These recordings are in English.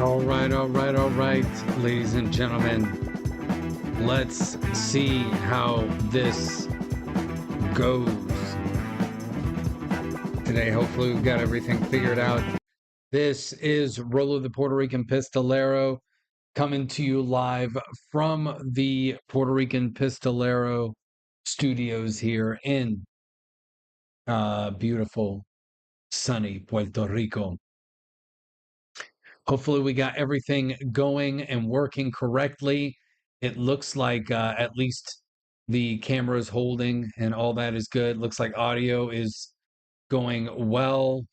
All right, ladies and gentlemen. Let's see how this goes today. Hopefully, we've got everything figured out. This is Rolo the Puerto Rican Pistolero coming to you live from the Puerto Rican Pistolero studios here in beautiful, sunny Puerto Rico. Hopefully, we got everything going and working correctly. It looks like at least the camera is holding and all that is good. Looks like audio is going well.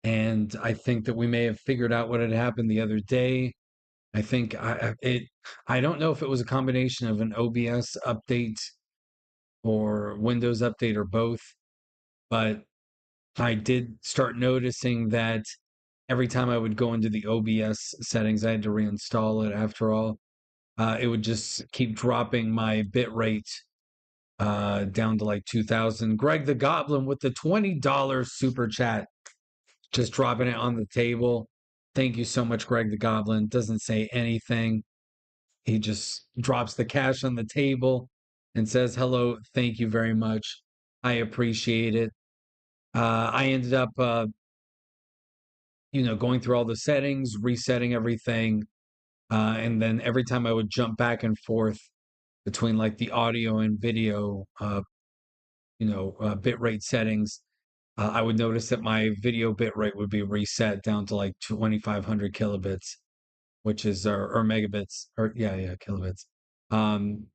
And I think that we may have figured out what had happened the other day. I think I don't know if it was a combination of an OBS update or Windows update or both, but I did start noticing that every time I would go into the OBS settings, I had to reinstall it after all. It would just keep dropping my bit rate down to like 2000. Greg the Goblin with the $20 super chat, just dropping it on the table. Thank you so much, Greg the Goblin. Doesn't say anything. He just drops the cash on the table and says, hello, thank you very much. I appreciate it. I ended up going through all the settings, resetting everything. And then every time I would jump back and forth between like the audio and video, bitrate settings, I would notice that my video bitrate would be reset down to like 2500 kilobits, which is, or megabits, or yeah, kilobits. And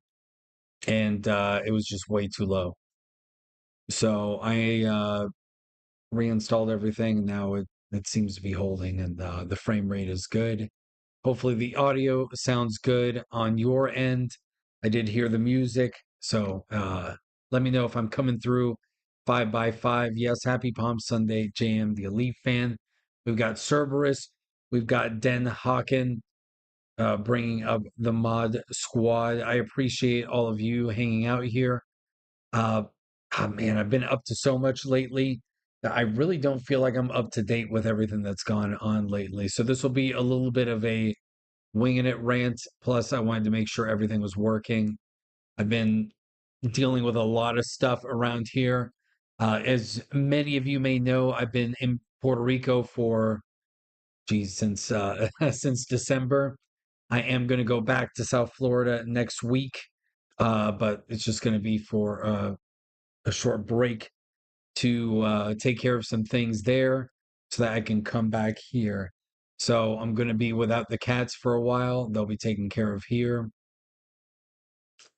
it was just way too low. So I reinstalled everything, and now it seems to be holding, and the frame rate is good. Hopefully the audio sounds good on your end. I did hear the music, so let me know if I'm coming through 5x5. Yes, happy Palm Sunday, JM, the Elite fan. We've got Cerberus. We've got Den Hawken bringing up the mod squad. I appreciate all of you hanging out here. Uh, man, I've been up to so much lately that I really don't feel like I'm up to date with everything that's gone on lately. So this will be a little bit of a winging it rant. Plus, I wanted to make sure everything was working. I've been dealing with a lot of stuff around here. As many of you may know, I've been in Puerto Rico for, since since December. I am going to go back to South Florida next week, but it's just going to be for a short break to take care of some things there so that I can come back here. So I'm going to be without the cats for a while. They'll be taken care of here.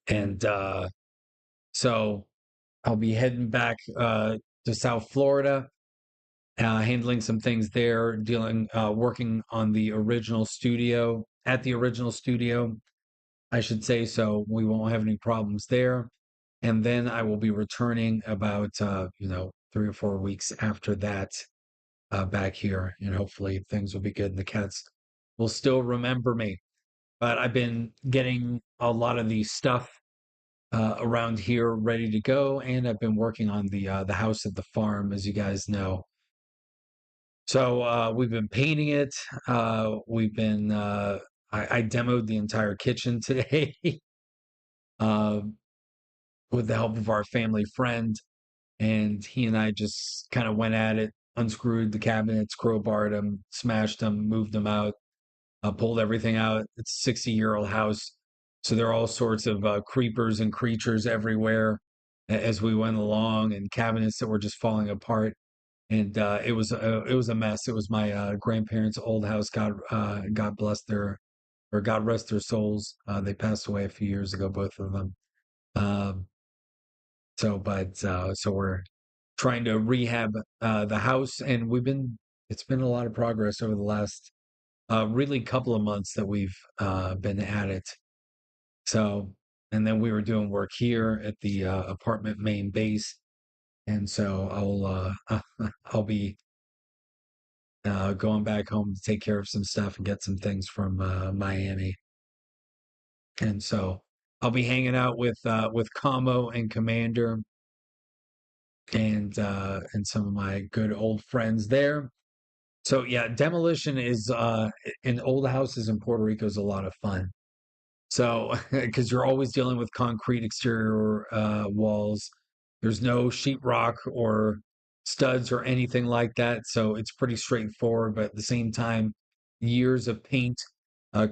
And so I'll be heading back to South Florida, handling some things there, working on the original studio, at the original studio, I should say. So we won't have any problems there. And then I will be returning about, 3 or 4 weeks after that back here. And hopefully things will be good and the cats will still remember me. But I've been getting a lot of the stuff around here ready to go, and I've been working on the house at the farm, as you guys know. So we've been painting it. We've been I demoed the entire kitchen today uh, with the help of our family friend, and he and I just kind of went at it, unscrewed the cabinets, crowbarred them, smashed them, moved them out, pulled everything out. It's a 60-year-old house. So there are all sorts of creepers and creatures everywhere as we went along, and cabinets that were just falling apart. And it was a mess. It was my grandparents' old house. God bless or God rest their souls. They passed away a few years ago, both of them. Um, so we're trying to rehab the house, and it's been a lot of progress over the last really couple of months that we've been at it. So, and then we were doing work here at the apartment main base, and so I'll be going back home to take care of some stuff and get some things from Miami, and so I'll be hanging out with Como and Commander and some of my good old friends there. So yeah, demolition is in old houses in Puerto Rico is a lot of fun. So, because you're always dealing with concrete exterior walls, there's no sheetrock or studs or anything like that. So it's pretty straightforward. But at the same time, years of paint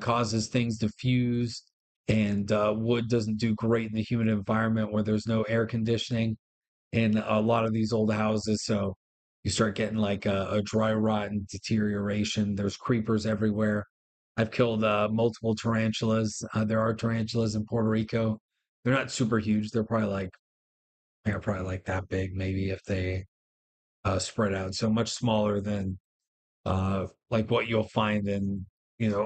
causes things to fuse, and wood doesn't do great in the humid environment where there's no air conditioning in a lot of these old houses. So you start getting like a dry rot and deterioration. There's creepers everywhere. I've killed multiple tarantulas. There are tarantulas in Puerto Rico. They're not super huge. They're probably like that big, maybe if they spread out. So much smaller than like what you'll find in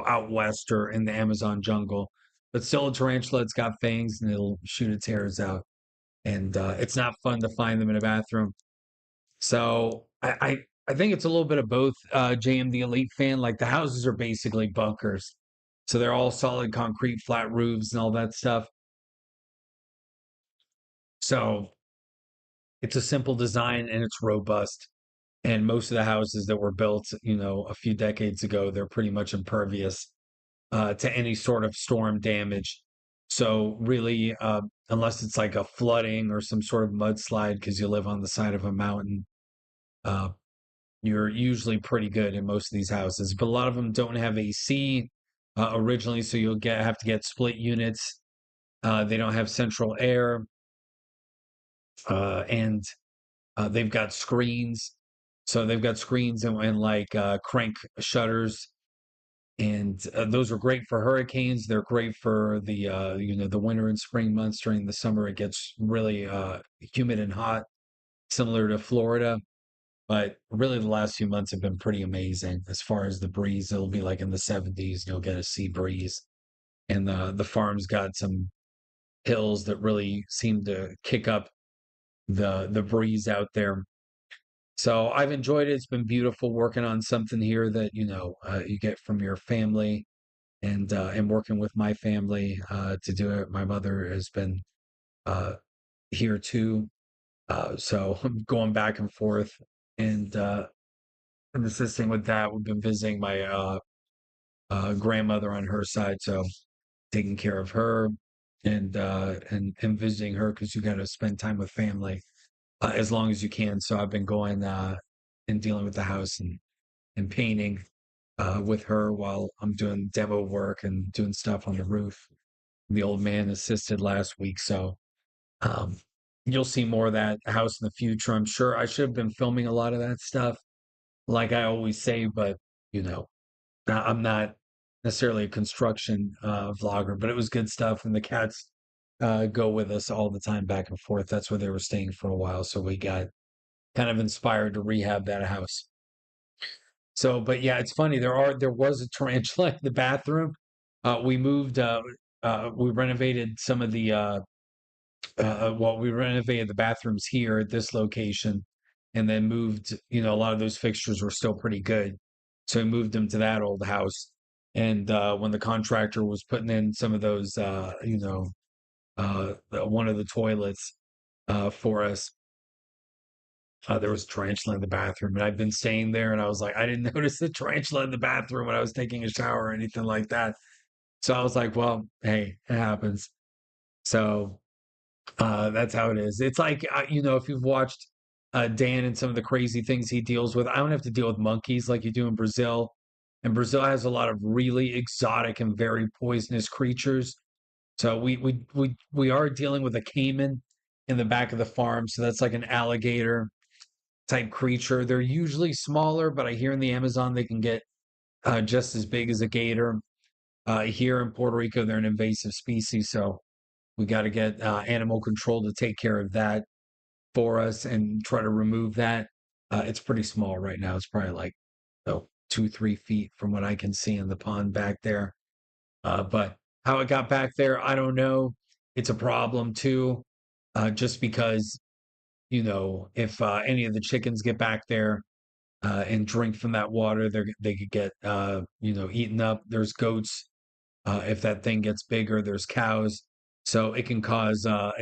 out west or in the Amazon jungle. But still, a tarantula. It's got fangs and it'll shoot its hairs out. And it's not fun to find them in a bathroom. So I think it's a little bit of both. JM the Elite fan, like the houses are basically bunkers, so they're all solid concrete, flat roofs, and all that stuff. So it's a simple design and it's robust. And most of the houses that were built, a few decades ago, they're pretty much impervious to any sort of storm damage. So really, unless it's like a flooding or some sort of mudslide because you live on the side of a mountain, uh, you're usually pretty good in most of these houses, but a lot of them don't have AC originally, so you'll get have to get split units. They don't have central air, and they've got screens. So they've got screens and like crank shutters, and those are great for hurricanes. They're great for the the winter and spring months. During the summer, it gets really humid and hot, similar to Florida. But really, the last few months have been pretty amazing as far as the breeze. It'll be like in the 70s, you'll get a sea breeze. And the farm's got some hills that really seem to kick up the breeze out there. So I've enjoyed it. It's been beautiful working on something here that, you get from your family and working with my family to do it. My mother has been uh, here too. So I'm going back and forth. And I'm assisting with that. We've been visiting my grandmother on her side, so taking care of her and visiting her because you got to spend time with family as long as you can. So I've been going and dealing with the house and painting with her while I'm doing demo work and doing stuff on the roof. The old man assisted last week, so um, you'll see more of that house in the future. I'm sure I should have been filming a lot of that stuff, like I always say, but you know, I'm not necessarily a construction vlogger, but it was good stuff. And the cats go with us all the time back and forth. That's where they were staying for a while. So we got kind of inspired to rehab that house. So, but yeah, it's funny. There was a tarantula in the bathroom. We moved, we renovated some of the well, we renovated the bathrooms here at this location and then moved, a lot of those fixtures were still pretty good. So we moved them to that old house. And when the contractor was putting in some of those, one of the toilets for us, there was a tarantula in the bathroom. And I've been staying there and I was like, I didn't notice the tarantula in the bathroom when I was taking a shower or anything like that. So I was like, well, hey, it happens. So that's how it is. It's like, if you've watched Dan and some of the crazy things he deals with, I don't have to deal with monkeys like you do in Brazil. And Brazil has a lot of really exotic and very poisonous creatures. So we are dealing with a caiman in the back of the farm. So that's like an alligator type creature. They're usually smaller, but I hear in the Amazon they can get just as big as a gator. Here in Puerto Rico, they're an invasive species. So we got to get animal control to take care of that for us and try to remove that. It's pretty small right now. It's probably like 2, 3 feet from what I can see in the pond back there. But how it got back there, I don't know. It's a problem too, just because if any of the chickens get back there and drink from that water, they could get eaten up. There's goats. If that thing gets bigger, there's cows, so it can cause a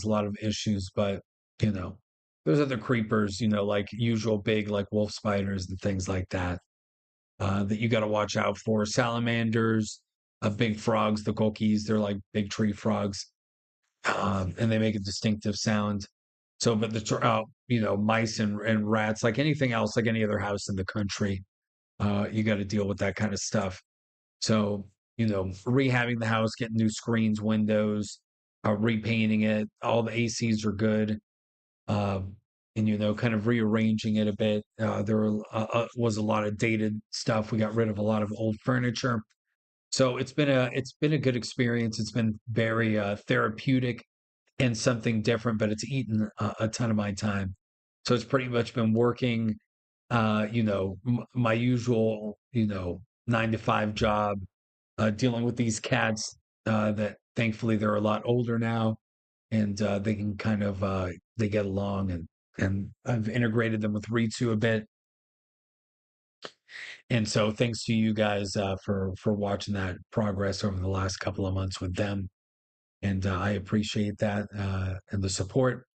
lot of issues. But you know, there's other creepers, like usual big like wolf spiders and things like that. that you got to watch out for. Salamanders, big frogs, the gokis, they're like big tree frogs, and they make a distinctive sound. So, but mice and rats, like anything else, like any other house in the country, you got to deal with that kind of stuff. So, rehabbing the house, getting new screens, windows, repainting it, all the ACs are good. Um, and kind of rearranging it a bit. Was a lot of dated stuff. We got rid of a lot of old furniture. So it's been a good experience. It's been very therapeutic and something different, but it's eaten a ton of my time. So it's pretty much been working, my usual, 9 to 5 job, dealing with these cats that thankfully they're a lot older now, and they can kind of they get along, and I've integrated them with Ritsu a bit. And so thanks to you guys for watching that progress over the last couple of months with them, and I appreciate that and the support.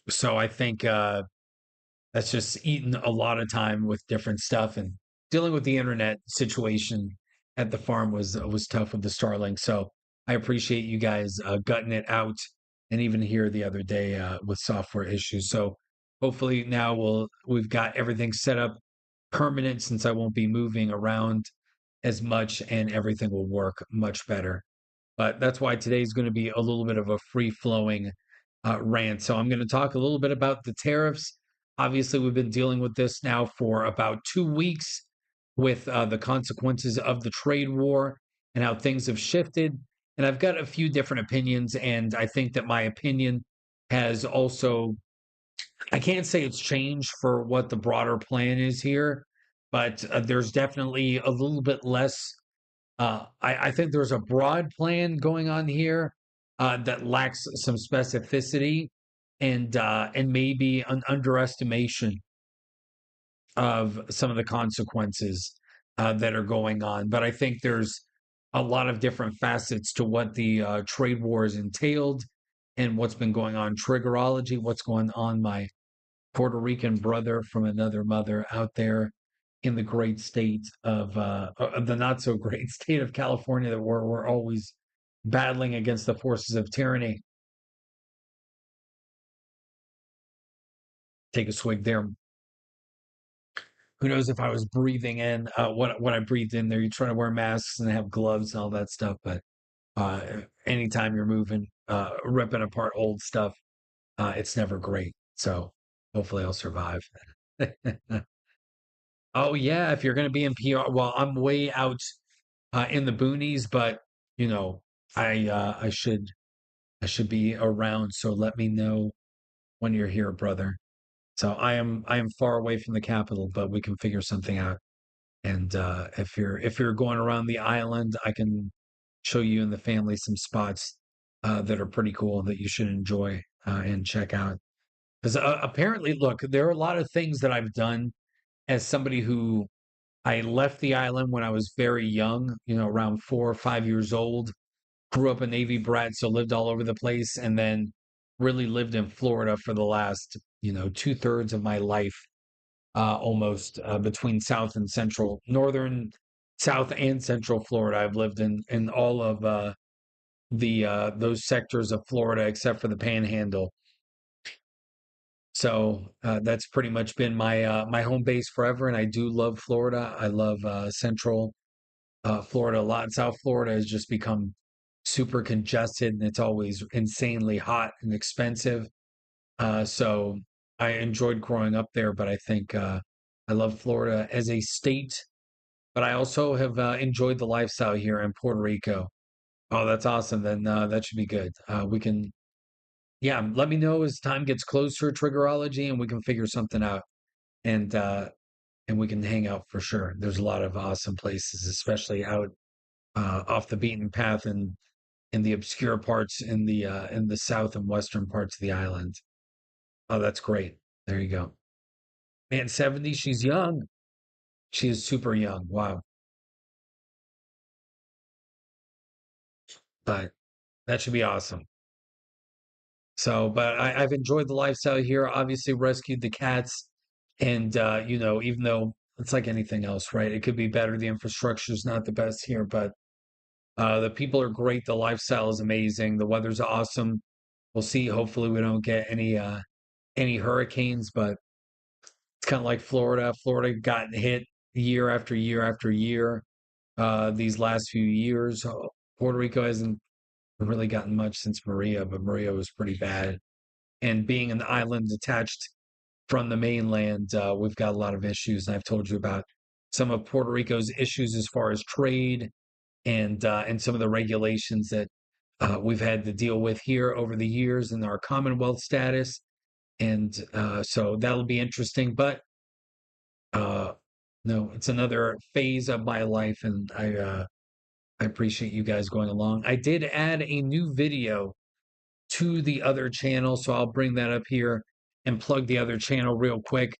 So I think that's just eaten a lot of time with different stuff, and dealing with the internet situation at the farm was tough with the Starlink. So I appreciate you guys gutting it out, and even here the other day with software issues. So hopefully now we've got everything set up permanent, since I won't be moving around as much, and everything will work much better. But that's why today's going to be a little bit of a free flowing rant. So I'm going to talk a little bit about the tariffs. Obviously, we've been dealing with this now for about 2 weeks with the consequences of the trade war and how things have shifted. And I've got a few different opinions, and I think that my opinion has also, I can't say it's changed for what the broader plan is here, but there's definitely a little bit less. I think there's a broad plan going on here that lacks some specificity, and maybe an underestimation of some of the consequences that are going on. But I think there's a lot of different facets to what the trade war has entailed, and what's been going on triggerology, what's going on. My Puerto Rican brother from another mother out there in the great state of the not so great state of California, that we're always battling against the forces of tyranny. Take a swig there. Who knows if I was breathing in what I breathed in there? You try to wear masks and have gloves and all that stuff, but anytime you're moving, ripping apart old stuff, it's never great. So hopefully I'll survive. Oh yeah, if you're going to be in PR, well, I'm way out in the boonies, but you know, I should be around. So let me know when you're here, brother. So I am far away from the capital, but we can figure something out. And if you're going around the island, I can show you and the family some spots that are pretty cool that you should enjoy and check out. Because apparently, look, there are a lot of things that I've done as somebody who I left the island when I was very young, around 4 or 5 years old. Grew up a Navy brat, so lived all over the place, and then really lived in Florida for the last, 2/3 of my life, almost between South and Central, Northern, South and Central Florida. I've lived in all of the those sectors of Florida except for the Panhandle. So that's pretty much been my home base forever, and I do love Florida. I love Central Florida a lot. South Florida has just become super congested, and it's always insanely hot and expensive. So I enjoyed growing up there, but I think I love Florida as a state. But I also have enjoyed the lifestyle here in Puerto Rico. Oh, that's awesome. Then that should be good. We can, yeah, let me know as time gets closer, triggerology, and we can figure something out. And and we can hang out for sure. There's a lot of awesome places, especially out off the beaten path and in the obscure parts in the south and western parts of the island. Oh, that's great. There you go. Man, 70, she's young. She is super young. Wow. But that should be awesome. So, but I've enjoyed the lifestyle here. Obviously, rescued the cats, and even though it's like anything else, right? It could be better. The infrastructure is not the best here, but the people are great. The lifestyle is amazing. The weather's awesome. We'll see. Hopefully, we don't get any hurricanes, but it's kind of like Florida. Florida got hit year after year after year. These last few years, Puerto Rico hasn't really gotten much since Maria, but Maria was pretty bad. And being an island detached from the mainland, we've got a lot of issues. And I've told you about some of Puerto Rico's issues as far as trade and some of the regulations that we've had to deal with here over the years in our Commonwealth status. And so that'll be interesting. But uh, no, it's another phase of my life, and I appreciate you guys going along. I did add a new video to the other channel, so I'll bring that up here and plug the other channel real quick.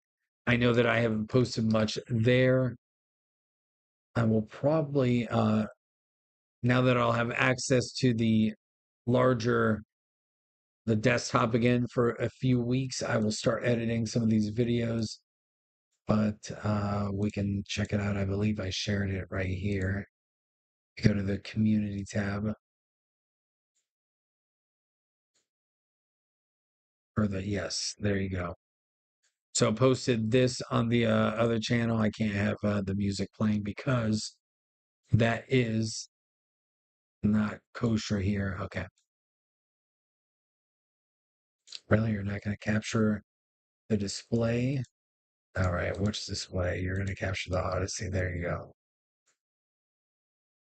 I know that I haven't posted much there. I will probably now that I'll have access to the desktop again for a few weeks, I will start editing some of these videos, but we can check it out. I believe I shared it right here. Go to the community tab or yes, there you go. So I posted this on the other channel. I can't have the music playing because that is not kosher here. Okay. Really? You're not going to capture the display? All right. Which display? You're going to capture the Odyssey. There you go.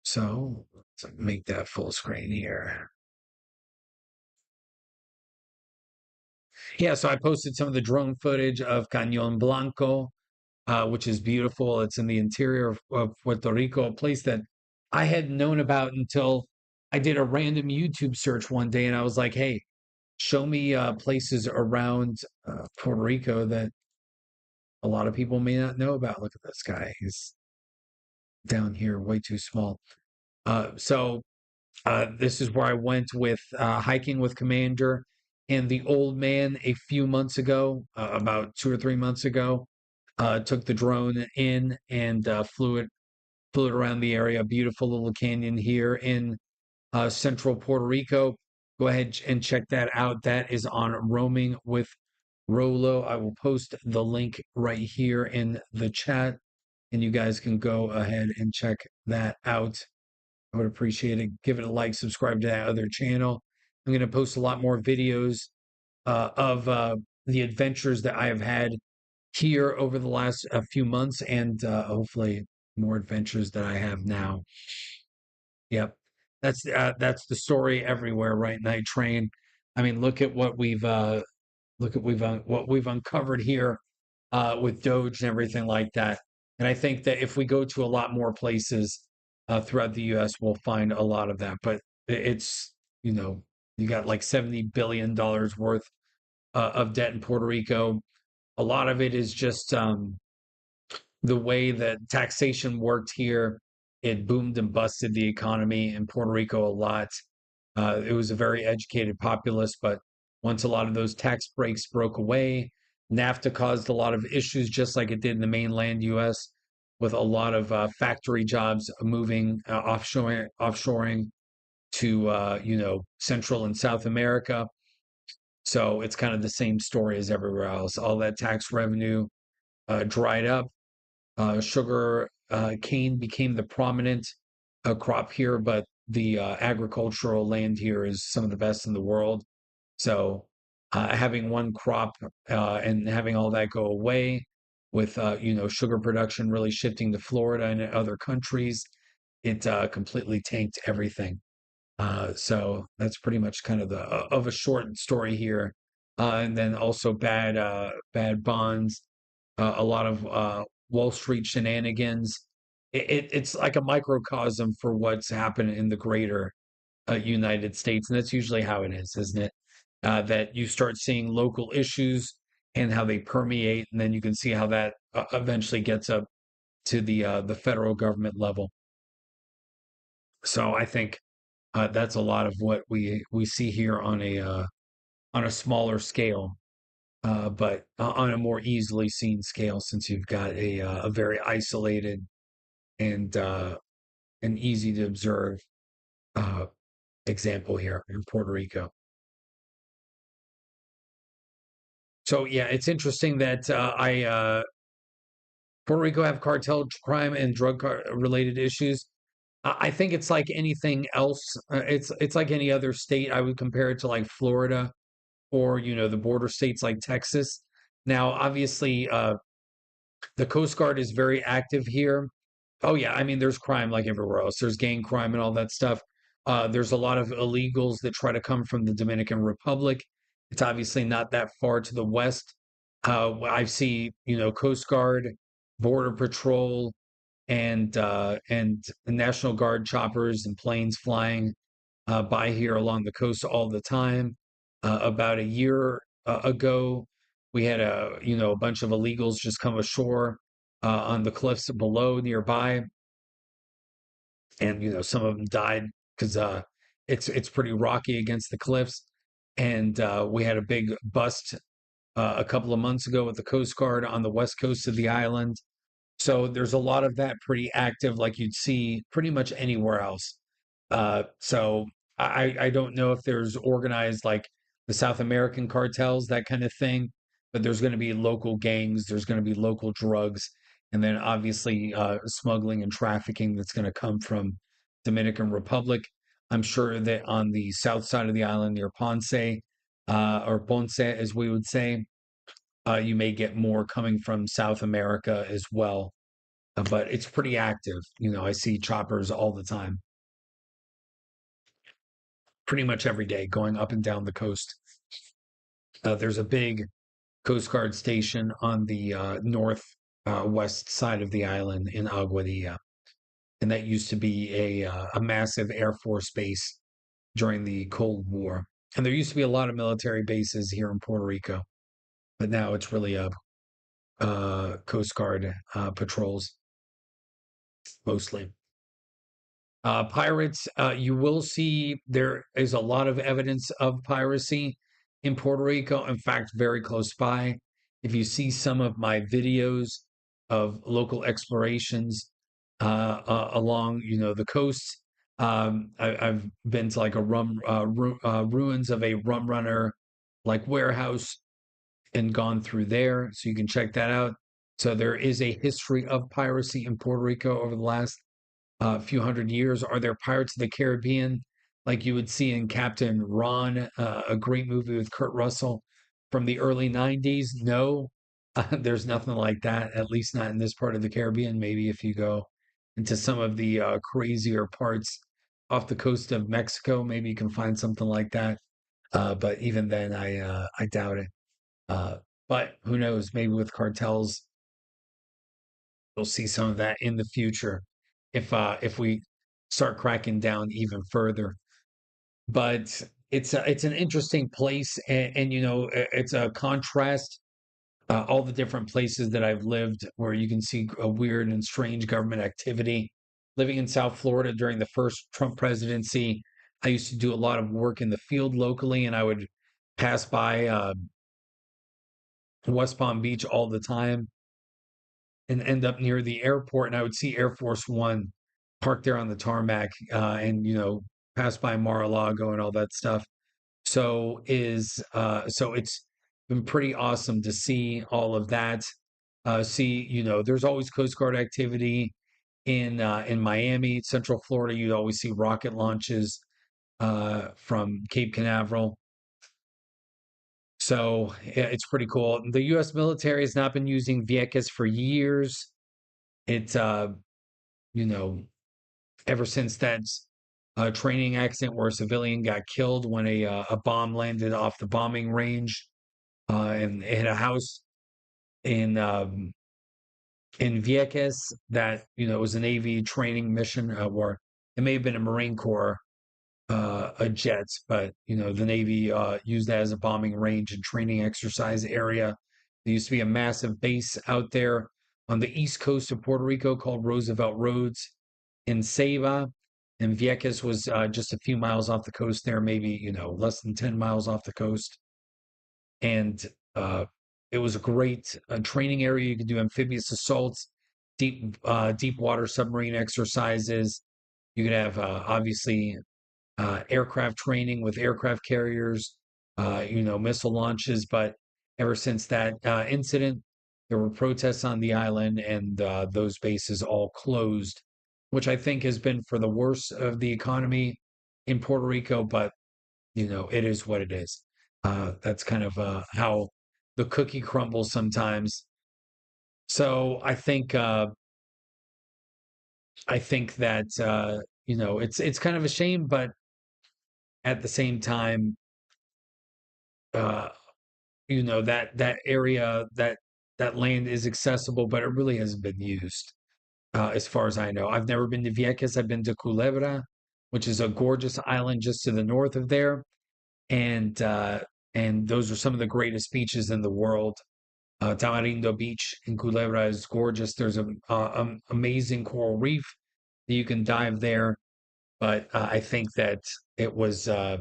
So let's make that full screen here. Yeah. So I posted some of the drone footage of Cañon Blanco, which is beautiful. It's in the interior of Puerto Rico, a place that I hadn't known about until I did a random YouTube search one day, and I was like, "Hey, show me places around Puerto Rico that a lot of people may not know about." Look at this guy; he's down here, way too small. So this is where I went with hiking with Commander and the old man a few months ago, about 2 or 3 months ago. Took the drone in and flew it around the area. Beautiful little canyon here in central Puerto Rico. Go ahead and check that out. That is on Roaming with Rolo. I will post the link right here in the chat, and you guys can go ahead and check that out. I would appreciate it. Give it a like, subscribe to that other channel. I'm going to post a lot more videos of the adventures that I have had here over the last few months, and hopefully more adventures that I have now. Yep, that's the story everywhere, right? Night Train. I mean, look at what we've uncovered here with Doge and everything like that. And I think that if we go to a lot more places throughout the U.S., we'll find a lot of that. But it's you got like $70 billion worth of debt in Puerto Rico. A lot of it is just the way that taxation worked here. It boomed and busted the economy in Puerto Rico a lot. It was a very educated populace, but once a lot of those tax breaks broke away, NAFTA caused a lot of issues, just like it did in the mainland U.S., with a lot of factory jobs moving offshoring to Central and South America. So it's kind of the same story as everywhere else. All that tax revenue dried up. Sugar cane became the prominent crop here, but the agricultural land here is some of the best in the world. So having one crop and having all that go away with sugar production really shifting to Florida and other countries, it completely tanked everything. So that's pretty much kind of the of a short story here. And then also bad bonds, a lot of Wall Street shenanigans. It's like a microcosm for what's happened in the greater United States, and that's usually how it is, isn't it? That you start seeing local issues and how they permeate, and then you can see how that eventually gets up to the federal government level. So I think that's a lot of what we see here on a smaller scale. but on a more easily seen scale since you've got a very isolated and an easy to observe uh, example here in Puerto Rico. So yeah, it's interesting that I Puerto Rico have cartel crime and related issues. I think it's like anything else. It's like any other state. I would compare it to like Florida or the border states like Texas. Now, obviously, the Coast Guard is very active here. Oh yeah, I mean, there's crime like everywhere else. There's gang crime and all that stuff. There's a lot of illegals that try to come from the Dominican Republic. It's obviously not that far to the west. I see, Coast Guard, Border Patrol, and the National Guard choppers and planes flying by here along the coast all the time. About a year ago, we had a bunch of illegals just come ashore on the cliffs below nearby, and some of them died because it's pretty rocky against the cliffs. And we had a big bust a couple of months ago with the Coast Guard on the west coast of the island. So there's a lot of that pretty active, like you'd see pretty much anywhere else. So I don't know if there's organized like the South American cartels, that kind of thing, but there's going to be local gangs, there's going to be local drugs, and then obviously smuggling and trafficking that's going to come from Dominican Republic. I'm sure that on the south side of the island near Ponce, or Ponce, as we would say, you may get more coming from South America as well. But it's pretty active. I see choppers all the time, pretty much every day, going up and down the coast. There's a big Coast Guard station on the north west side of the island in Aguadilla, and that used to be a massive Air Force base during the Cold War. And there used to be a lot of military bases here in Puerto Rico, but now it's really a Coast Guard patrols mostly. Pirates, you will see there is a lot of evidence of piracy in Puerto Rico. In fact, very close by. If you see some of my videos of local explorations along, the coast, I've been to like a ruins of a rum runner like warehouse and gone through there, so you can check that out. So there is a history of piracy in Puerto Rico over the last few hundred years. Are there Pirates of the Caribbean like you would see in Captain Ron, a great movie with Kurt Russell from the early 90s? No, there's nothing like that, at least not in this part of the Caribbean. Maybe if you go into some of the crazier parts off the coast of Mexico, maybe you can find something like that. But even then, I doubt it. Uh, but who knows? Maybe with cartels, we'll see some of that in the future if we start cracking down even further. But it's an interesting place, and it's a contrast. All the different places that I've lived where you can see a weird and strange government activity. Living in South Florida during the first Trump presidency, I used to do a lot of work in the field locally, and I would pass by West Palm Beach all the time and end up near the airport, and I would see Air Force One parked there on the tarmac, and pass by Mar-a-Lago and all that stuff. So it's been pretty awesome to see all of that. See, there's always Coast Guard activity in Miami, Central Florida. You'd always see rocket launches from Cape Canaveral. So yeah, it's pretty cool. The U.S. military has not been using Vieques for years. It's you know, ever since that training accident where a civilian got killed when a bomb landed off the bombing range and hit a house in Vieques. That was a Navy training mission, or it may have been a Marine Corps a jet, but the Navy used that as a bombing range and training exercise area. There used to be a massive base out there on the east coast of Puerto Rico called Roosevelt Roads in Ceiba, and Vieques was just a few miles off the coast there, maybe less than 10 miles off the coast. And it was a great training area. You could do amphibious assaults, deep water submarine exercises. You could have obviously aircraft training with aircraft carriers, missile launches. But ever since that incident, there were protests on the island, and those bases all closed, which I think has been for the worse of the economy in Puerto Rico. But it is what it is. That's kind of how the cookie crumbles sometimes. So I think that it's kind of a shame, but at the same time, uh, that area, that land is accessible, but it really hasn't been used, as far as I know. I've never been to Vieques. I've been to Culebra, which is a gorgeous island just to the north of there, and those are some of the greatest beaches in the world. Tamarindo Beach in Culebra is gorgeous. There's a amazing coral reef that you can dive there, but I think that it was, it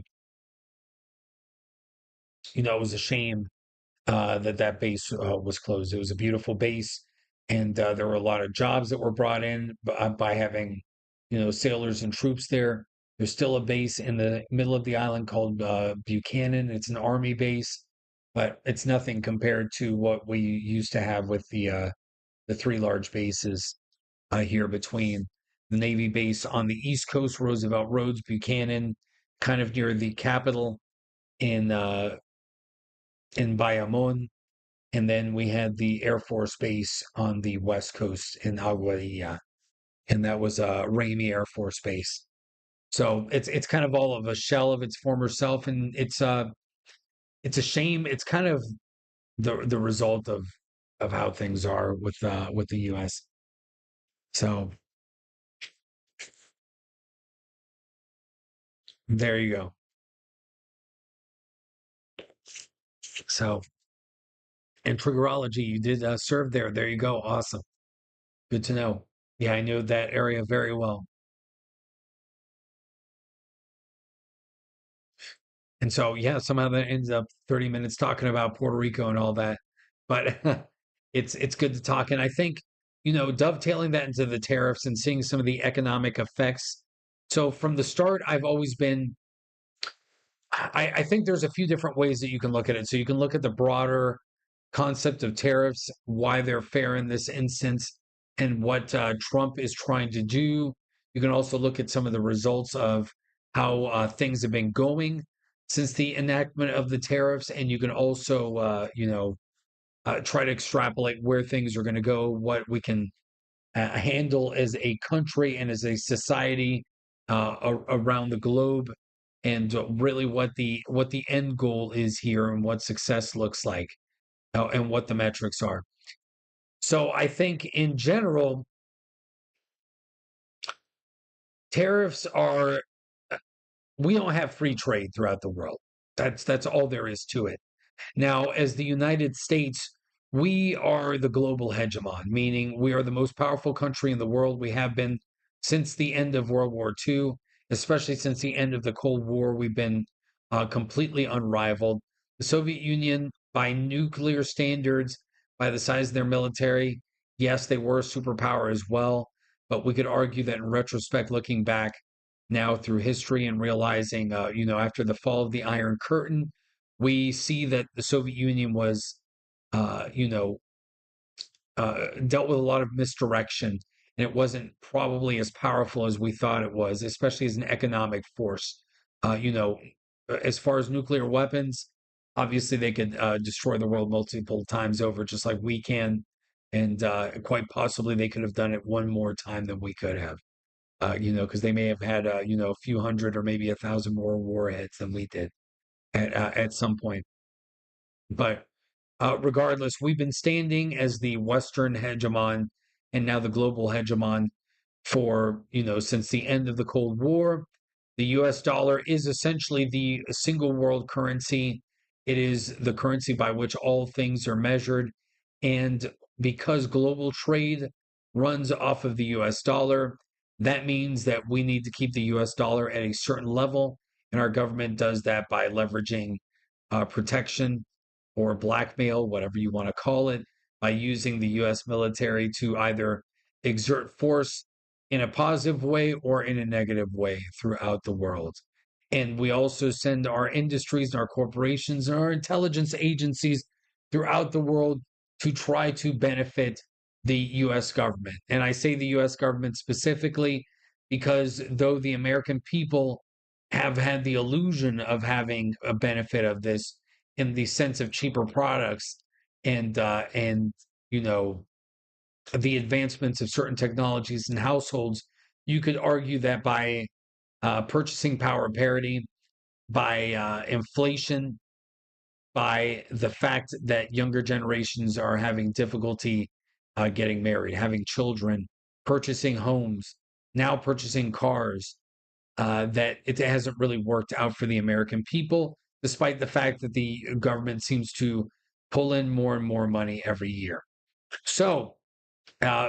was a shame that base was closed. It was a beautiful base, and there were a lot of jobs that were brought in by having, sailors and troops there. There's still a base in the middle of the island called Buchanan. It's an army base, but it's nothing compared to what we used to have with the three large bases here between the Navy base on the East Coast, Roosevelt Roads, Buchanan, kind of near the capital in Bayamon, and then we had the Air Force Base on the West Coast in Aguadilla, and that was Ramey Air Force Base. So it's kind of all of a shell of its former self, and it's a shame. It's kind of the result of how things are with the U.S. So there you go. So and triggerology, you did serve there. There you go. Awesome. Good to know. Yeah, I know that area very well. And so, yeah, somehow that ends up 30 minutes talking about Puerto Rico and all that. But it's good to talk. And I think, dovetailing that into the tariffs and seeing some of the economic effects. So from the start, I've always been I think there's a few different ways that you can look at it. So you can look at the broader concept of tariffs, why they're fair in this instance, and what Trump is trying to do. You can also look at some of the results of how things have been going since the enactment of the tariffs, and you can also, try to extrapolate where things are going to go, what we can handle as a country and as a society around the globe, and really what the end goal is here and what success looks like, and what the metrics are. So I think in general, tariffs are we don't have free trade throughout the world. That's all there is to it. Now, as the United States, we are the global hegemon, meaning we are the most powerful country in the world. We have been since the end of World War II, especially since the end of the Cold War. We've been completely unrivaled. The Soviet Union, by nuclear standards, by the size of their military, yes, they were a superpower as well. But we could argue that in retrospect, looking back now through history and realizing, after the fall of the Iron Curtain, we see that the Soviet Union was, uh, you know, dealt with a lot of misdirection, and it wasn't probably as powerful as we thought it was, especially as an economic force. As far as nuclear weapons, obviously they could destroy the world multiple times over, just like we can, and quite possibly they could have done it one more time than we could have. Because they may have had, a few hundred or maybe 1,000 more warheads than we did at some point. But regardless, we've been standing as the Western hegemon and now the global hegemon for, since the end of the Cold War. The US dollar is essentially the single world currency. It is the currency by which all things are measured. And because global trade runs off of the US dollar, that means that we need to keep the US dollar at a certain level. And our government does that by leveraging protection. or blackmail, whatever you want to call it, by using the US military to either exert force in a positive way or in a negative way throughout the world. And we also send our industries and our corporations and our intelligence agencies throughout the world to try to benefit the US government. And I say the US government specifically because though the American people have had the illusion of having a benefit of this in the sense of cheaper products and you know the advancements of certain technologies in households, you could argue that by purchasing power parity, by inflation, by the fact that younger generations are having difficulty getting married, having children, purchasing homes, now purchasing cars, that it hasn't really worked out for the American people, despite the fact that the government seems to pull in more and more money every year. So,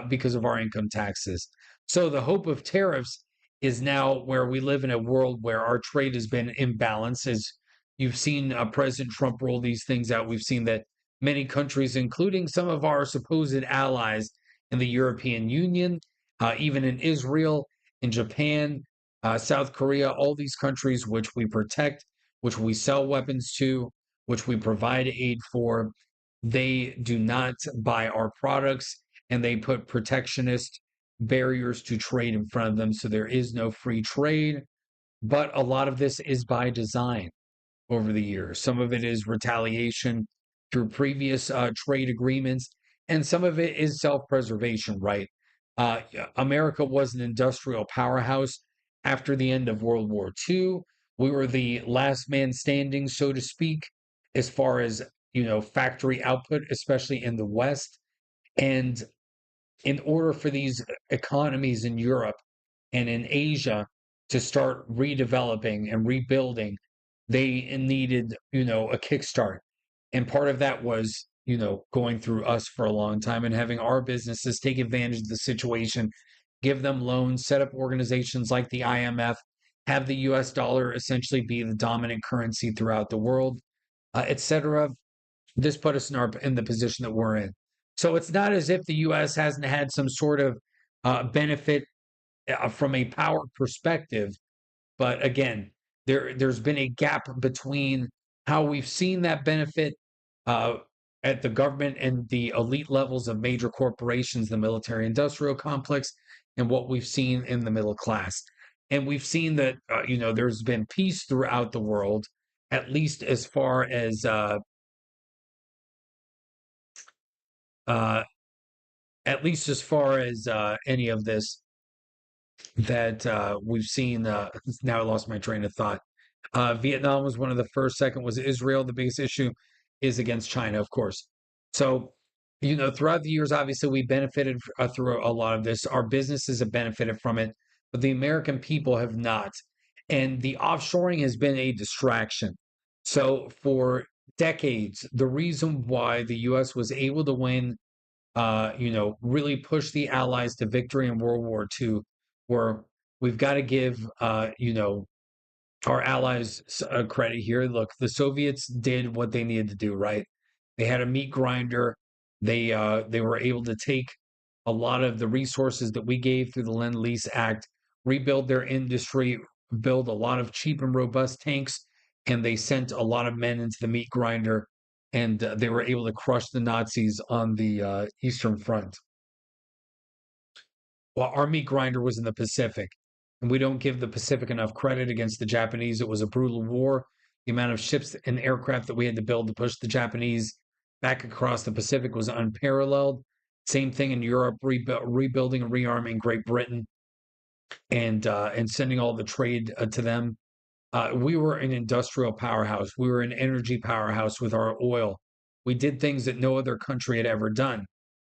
because of our income taxes. So the hope of tariffs is now where we live in a world where our trade has been imbalanced. As you've seen President Trump roll these things out, we've seen that many countries, including some of our supposed allies in the European Union, even in Israel, in Japan, South Korea, all these countries which we protect, which we sell weapons to, which we provide aid for, they do not buy our products and they put protectionist barriers to trade in front of them. So there is no free trade. But a lot of this is by design over the years. Some of it is retaliation through previous trade agreements, and some of it is self preservation, right? America was an industrial powerhouse after the end of World War II. We were the last man standing, so to speak, as far as factory output, especially in the West. And in order for these economies in Europe and in Asia to start redeveloping and rebuilding, they needed, a kickstart. And part of that was, going through us for a long time and having our businesses take advantage of the situation, give them loans, set up organizations like the IMF, have the US dollar essentially be the dominant currency throughout the world, etc. This put us in the position that we're in. So it's not as if the U.S. hasn't had some sort of benefit from a power perspective, but again, there's been a gap between how we've seen that benefit uh, at the government and the elite levels of major corporations, the military-industrial complex, and what we've seen in the middle class. And we've seen that there's been peace throughout the world, at least as far as uh, any of this that we've seen. Now I lost my train of thought. Vietnam was one of the first. Second was Israel. The biggest issue is against China, of course. So, throughout the years, obviously, we benefited through a lot of this. Our businesses have benefited from it, but the American people have not. And the offshoring has been a distraction. So, for decades, the reason why the U.S. was able to win really push the Allies to victory in World War II, where we've got to give, our allies credit here. Look, the Soviets did what they needed to do, right? They had a meat grinder. They were able to take a lot of the resources that we gave through the Lend-Lease Act, rebuild their industry, build a lot of cheap and robust tanks, and they sent a lot of men into the meat grinder, and they were able to crush the Nazis on the Eastern Front. Well, our meat grinder was in the Pacific, and we don't give the Pacific enough credit against the Japanese. It was a brutal war. The amount of ships and aircraft that we had to build to push the Japanese back across the Pacific was unparalleled. Same thing in Europe, rebuilding and rearming Great Britain and sending all the trade to them. We were an industrial powerhouse. We were an energy powerhouse with our oil. We did things that no other country had ever done.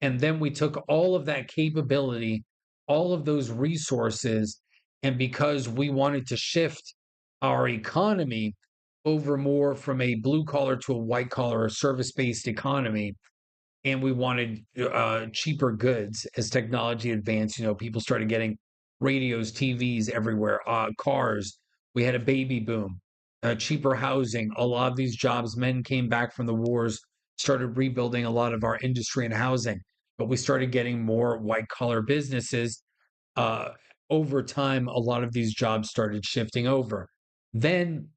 And then we took all of that capability, all of those resources, and because we wanted to shift our economy over more from a blue collar to a white collar or service based economy, and we wanted cheaper goods as technology advanced, people started getting radios, TVs everywhere, cars. We had a baby boom. cheaper housing, a lot of these jobs, men came back from the wars, started rebuilding a lot of our industry and housing, but we started getting more white collar businesses. uh, Over time, a lot of these jobs started shifting over. Then,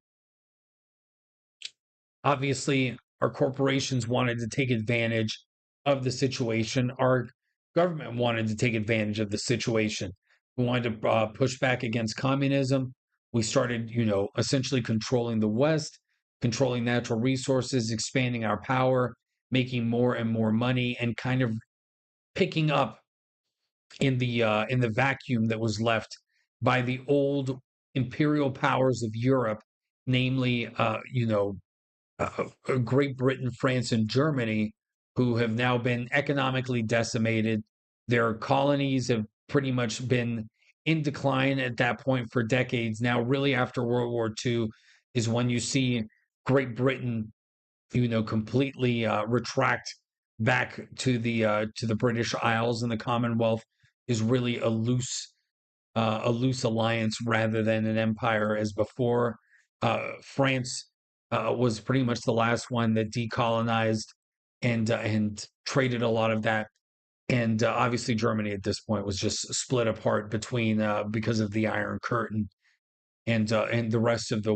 obviously, our corporations wanted to take advantage of the situation. Our government wanted to take advantage of the situation. We wanted to push back against communism. We started, essentially controlling the West, controlling natural resources, expanding our power, making more and more money, and kind of picking up in the vacuum that was left by the old imperial powers of Europe, namely, Great Britain, France, and Germany, who have now been economically decimated. Their colonies have pretty much been in decline at that point for decades. Now, really, after World War II, is when you see Great Britain, completely retract back to the British Isles, and the Commonwealth is really a loose alliance rather than an empire as before. France was pretty much the last one that decolonized and traded a lot of that. And obviously, Germany at this point was just split apart between because of the Iron Curtain, and the rest of the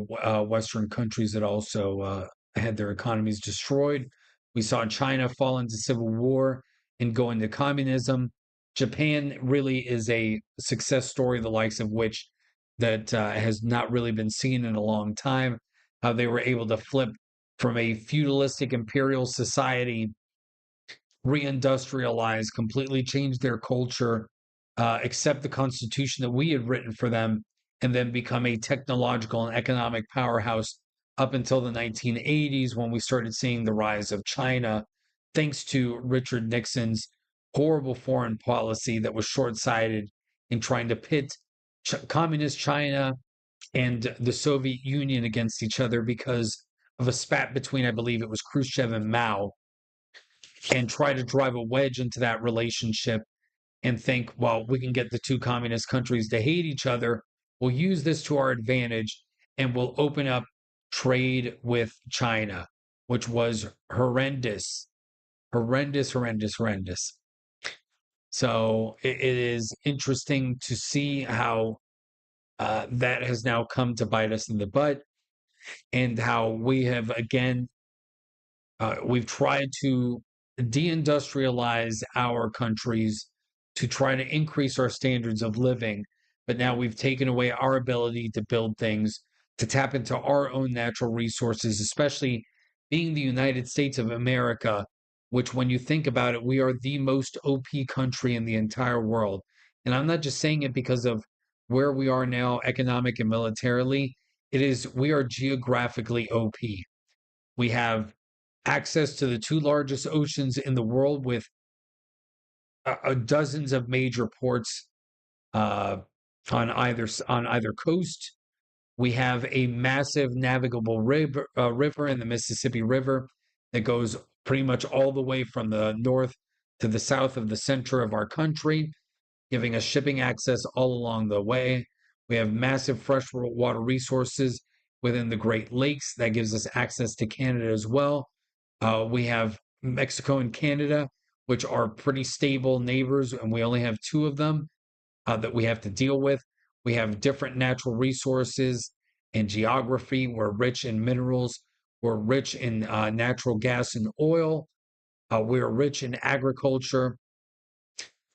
Western countries that also had their economies destroyed. We saw China fall into civil war and go into communism. Japan really is a success story, the likes of which that has not really been seen in a long time. How they were able to flip from a feudalistic imperial society, reindustrialize, completely change their culture, accept the constitution that we had written for them, and then become a technological and economic powerhouse up until the 1980s, when we started seeing the rise of China, thanks to Richard Nixon's horrible foreign policy that was short sighted in trying to pit communist China and the Soviet Union against each other because of a spat between, I believe it was Khrushchev and Mao, and try to drive a wedge into that relationship and think, well, we can get the two communist countries to hate each other. We'll use this to our advantage, and we'll open up trade with China, which was horrendous, horrendous, horrendous, horrendous. So it is interesting to see how that has now come to bite us in the butt, and how we have again we've tried to deindustrialize our countries to try to increase our standards of living, but now we've taken away our ability to build things, to tap into our own natural resources, especially being the United States of America, which, when you think about it, we are the most OP country in the entire world. And I'm not just saying it because of where we are now, economic and militarily. It is, we are geographically OP. We have access to the two largest oceans in the world, with dozens of major ports uh, on either coast. We have a massive navigable river in the Mississippi River that goes pretty much all the way from the north to the south of the center of our country, giving us shipping access all along the way. We have massive freshwater resources within the Great Lakes that gives us access to Canada as well. We have Mexico and Canada, which are pretty stable neighbors, and we only have two of them that we have to deal with. We have different natural resources and geography. We're rich in minerals. We're rich in natural gas and oil. We're rich in agriculture,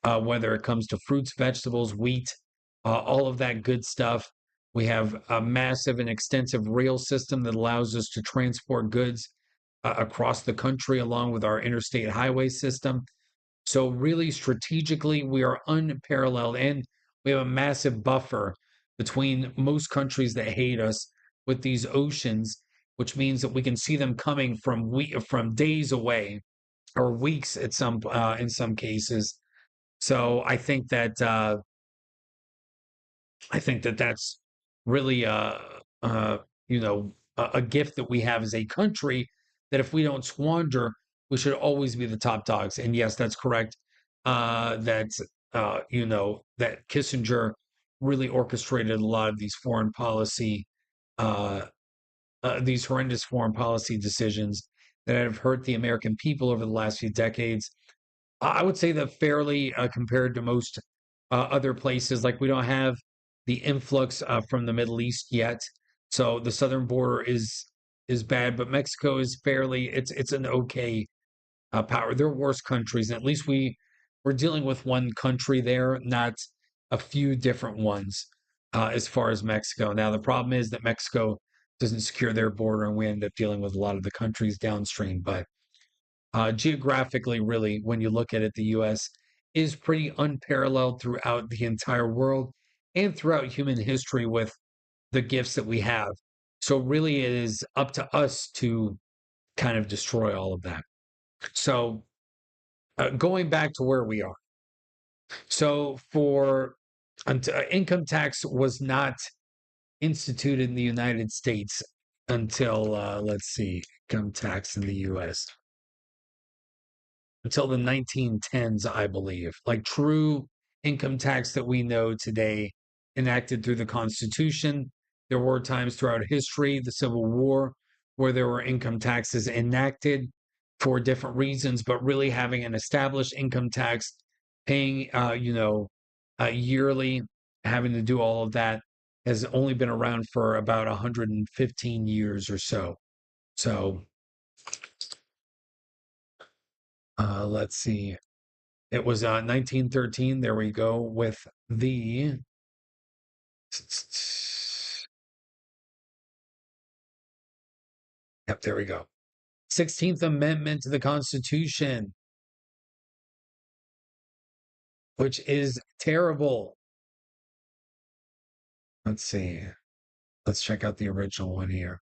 whether it comes to fruits, vegetables, wheat, all of that good stuff. We have a massive and extensive rail system that allows us to transport goods across the country, along with our interstate highway system. So, really, strategically, we are unparalleled, and we have a massive buffer between most countries that hate us with these oceans, which means that we can see them coming from days away, or weeks at some in some cases. So I think that that's really uh, a gift that we have as a country, that if we don't squander, we should always be the top dogs. And yes, that's correct. That that Kissinger really orchestrated a lot of these foreign policy uh, these horrendous foreign policy decisions that have hurt the American people over the last few decades. I would say that fairly compared to most other places, like we don't have the influx from the Middle East yet, so the southern border is bad, but Mexico is fairly it's an okay power. There are worse countries, and at least we're dealing with one country there, not a few different ones as far as Mexico. Now the problem is that Mexico doesn't secure their border, and we end up dealing with a lot of the countries downstream, but geographically, really, when you look at it, the US is pretty unparalleled throughout the entire world and throughout human history with the gifts that we have. So, really, it is up to us to kind of destroy all of that. So, going back to where we are. So, income tax was not instituted in the United States until, let's see, income tax in the US until the 1910s, I believe. Like true income tax that we know today, enacted through the Constitution. There were times throughout history, the Civil War, where there were income taxes enacted for different reasons, but really having an established income tax, paying, yearly, having to do all of that has only been around for about 115 years or so. So let's see. It was 1913. There we go with the. Yep, there we go. 16th Amendment to the Constitution, which is terrible. Let's see. Let's check out the original one here.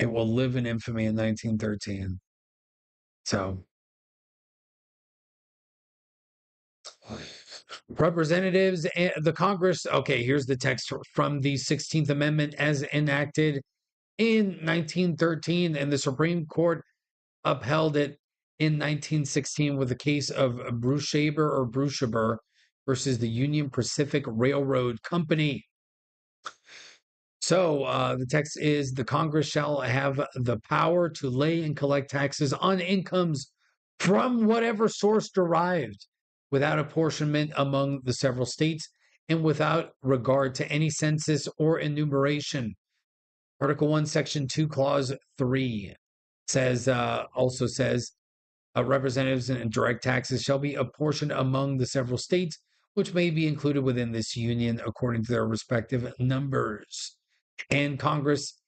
It will live in infamy in 1913. So, representatives and the Congress. Okay, here's the text from the 16th Amendment as enacted in 1913, and the Supreme Court upheld it in 1916 with the case of Bruchaber versus the Union Pacific Railroad Company. So the text is the Congress shall have the power to lay and collect taxes on incomes from whatever source derived without apportionment among the several states and without regard to any census or enumeration. Article 1, Section 2, Clause 3 also says representatives and direct taxes shall be apportioned among the several states, which may be included within this union according to their respective numbers. And Congress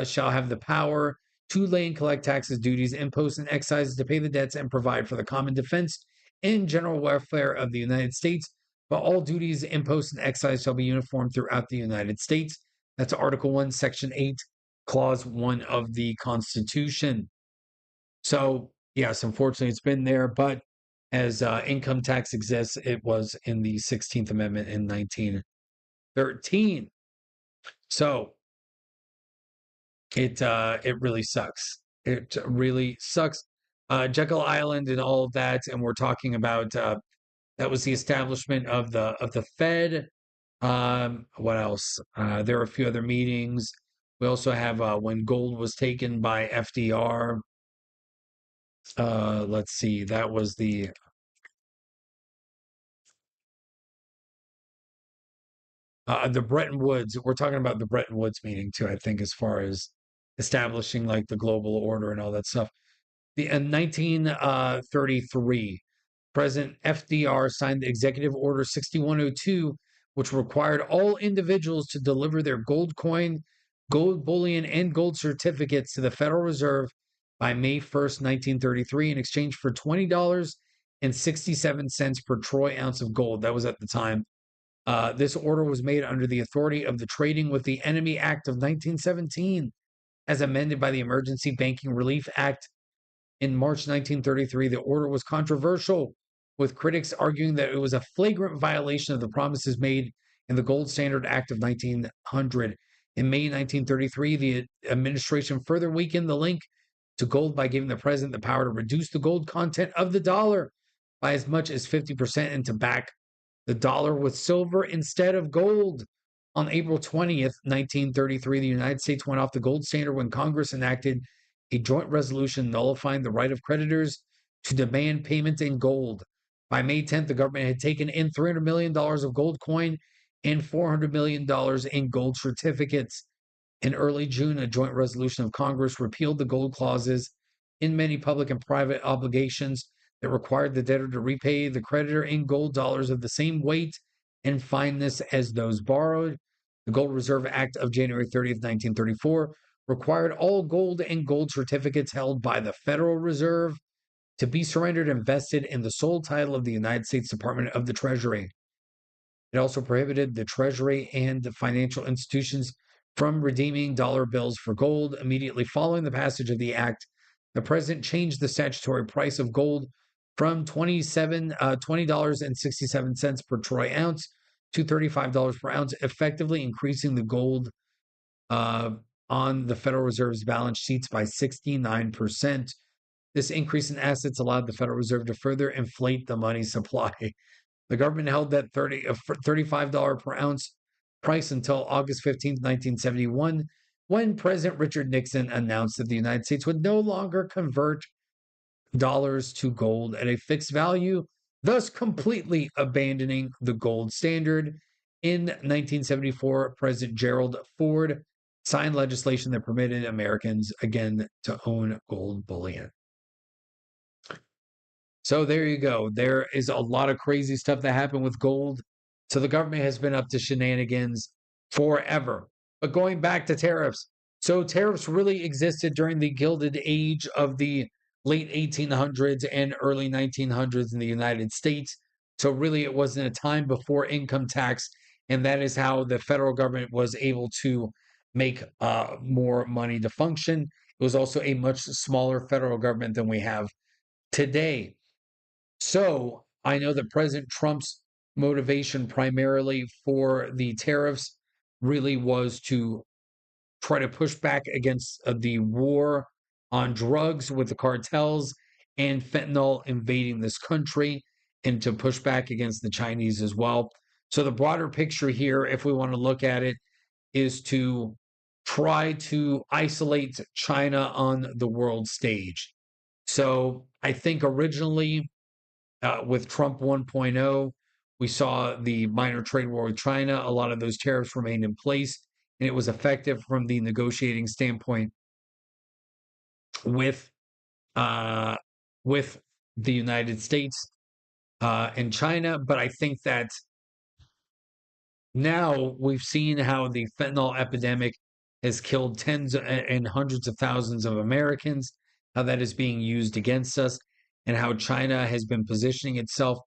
shall have the power to lay and collect taxes, duties, imposts, and excises to pay the debts and provide for the common defense and general welfare of the United States. But all duties, imposts, and excise shall be uniform throughout the United States. That's Article 1, Section 8, Clause 1 of the Constitution. So, yes, unfortunately, it's been there, but as income tax exists, it was in the 16th Amendment in 1913. So, it really sucks. It really sucks. Jekyll Island and all of that, and we're talking about that was the establishment of the Fed. What else? There are a few other meetings. We also have when gold was taken by FDR. Let's see. That was the Bretton Woods. We're talking about the Bretton Woods meeting too, I think, as far as establishing like the global order and all that stuff. In 1933, President FDR signed the Executive Order 6102, which required all individuals to deliver their gold coin, gold bullion, and gold certificates to the Federal Reserve by May 1st, 1933, in exchange for $20.67 per troy ounce of gold. That was at the time. This order was made under the authority of the Trading with the Enemy Act of 1917, as amended by the Emergency Banking Relief Act in March 1933. The order was controversial, with critics arguing that it was a flagrant violation of the promises made in the Gold Standard Act of 1900. In May 1933, the administration further weakened the link to gold by giving the president the power to reduce the gold content of the dollar by as much as 50% and to back the dollar with silver instead of gold. On April 20th, 1933, the United States went off the gold standard when Congress enacted a joint resolution nullifying the right of creditors to demand payment in gold. By May 10th, the government had taken in $300 million of gold coin and $400 million in gold certificates. In early June, a joint resolution of Congress repealed the gold clauses in many public and private obligations that required the debtor to repay the creditor in gold dollars of the same weight and fineness as those borrowed. The Gold Reserve Act of January 30th, 1934 required all gold and gold certificates held by the Federal Reserve to be surrendered and vested in the sole title of the United States Department of the Treasury. It also prohibited the Treasury and the financial institutions from redeeming dollar bills for gold. Immediately following the passage of the act, the president changed the statutory price of gold from $20.67 per troy ounce to $35 per ounce, effectively increasing the gold on the Federal Reserve's balance sheets by 69%. This increase in assets allowed the Federal Reserve to further inflate the money supply. The government held that $35 per ounce price until August 15th, 1971, when President Richard Nixon announced that the United States would no longer convert dollars to gold at a fixed value, thus completely abandoning the gold standard. In 1974, President Gerald Ford signed legislation that permitted Americans again to own gold bullion. So there you go. There is a lot of crazy stuff that happened with gold. So the government has been up to shenanigans forever. But going back to tariffs. So tariffs really existed during the Gilded Age of the late 1800s and early 1900s in the United States. So really it wasn't a time before income tax. And that is how the federal government was able to make more money to function. It was also a much smaller federal government than we have today. So I know that President Trump's motivation primarily for the tariffs really was to try to push back against the war on drugs with the cartels and fentanyl invading this country, and to push back against the Chinese as well. So the broader picture here, if we want to look at it, is to try to isolate China on the world stage. So I think originally with Trump 1.0, we saw the minor trade war with China. A lot of those tariffs remained in place, and it was effective from the negotiating standpoint with uh, with the United States and China. But I think that now we've seen how the fentanyl epidemic has killed tens and hundreds of thousands of Americans, how that is being used against us, and how China has been positioning itself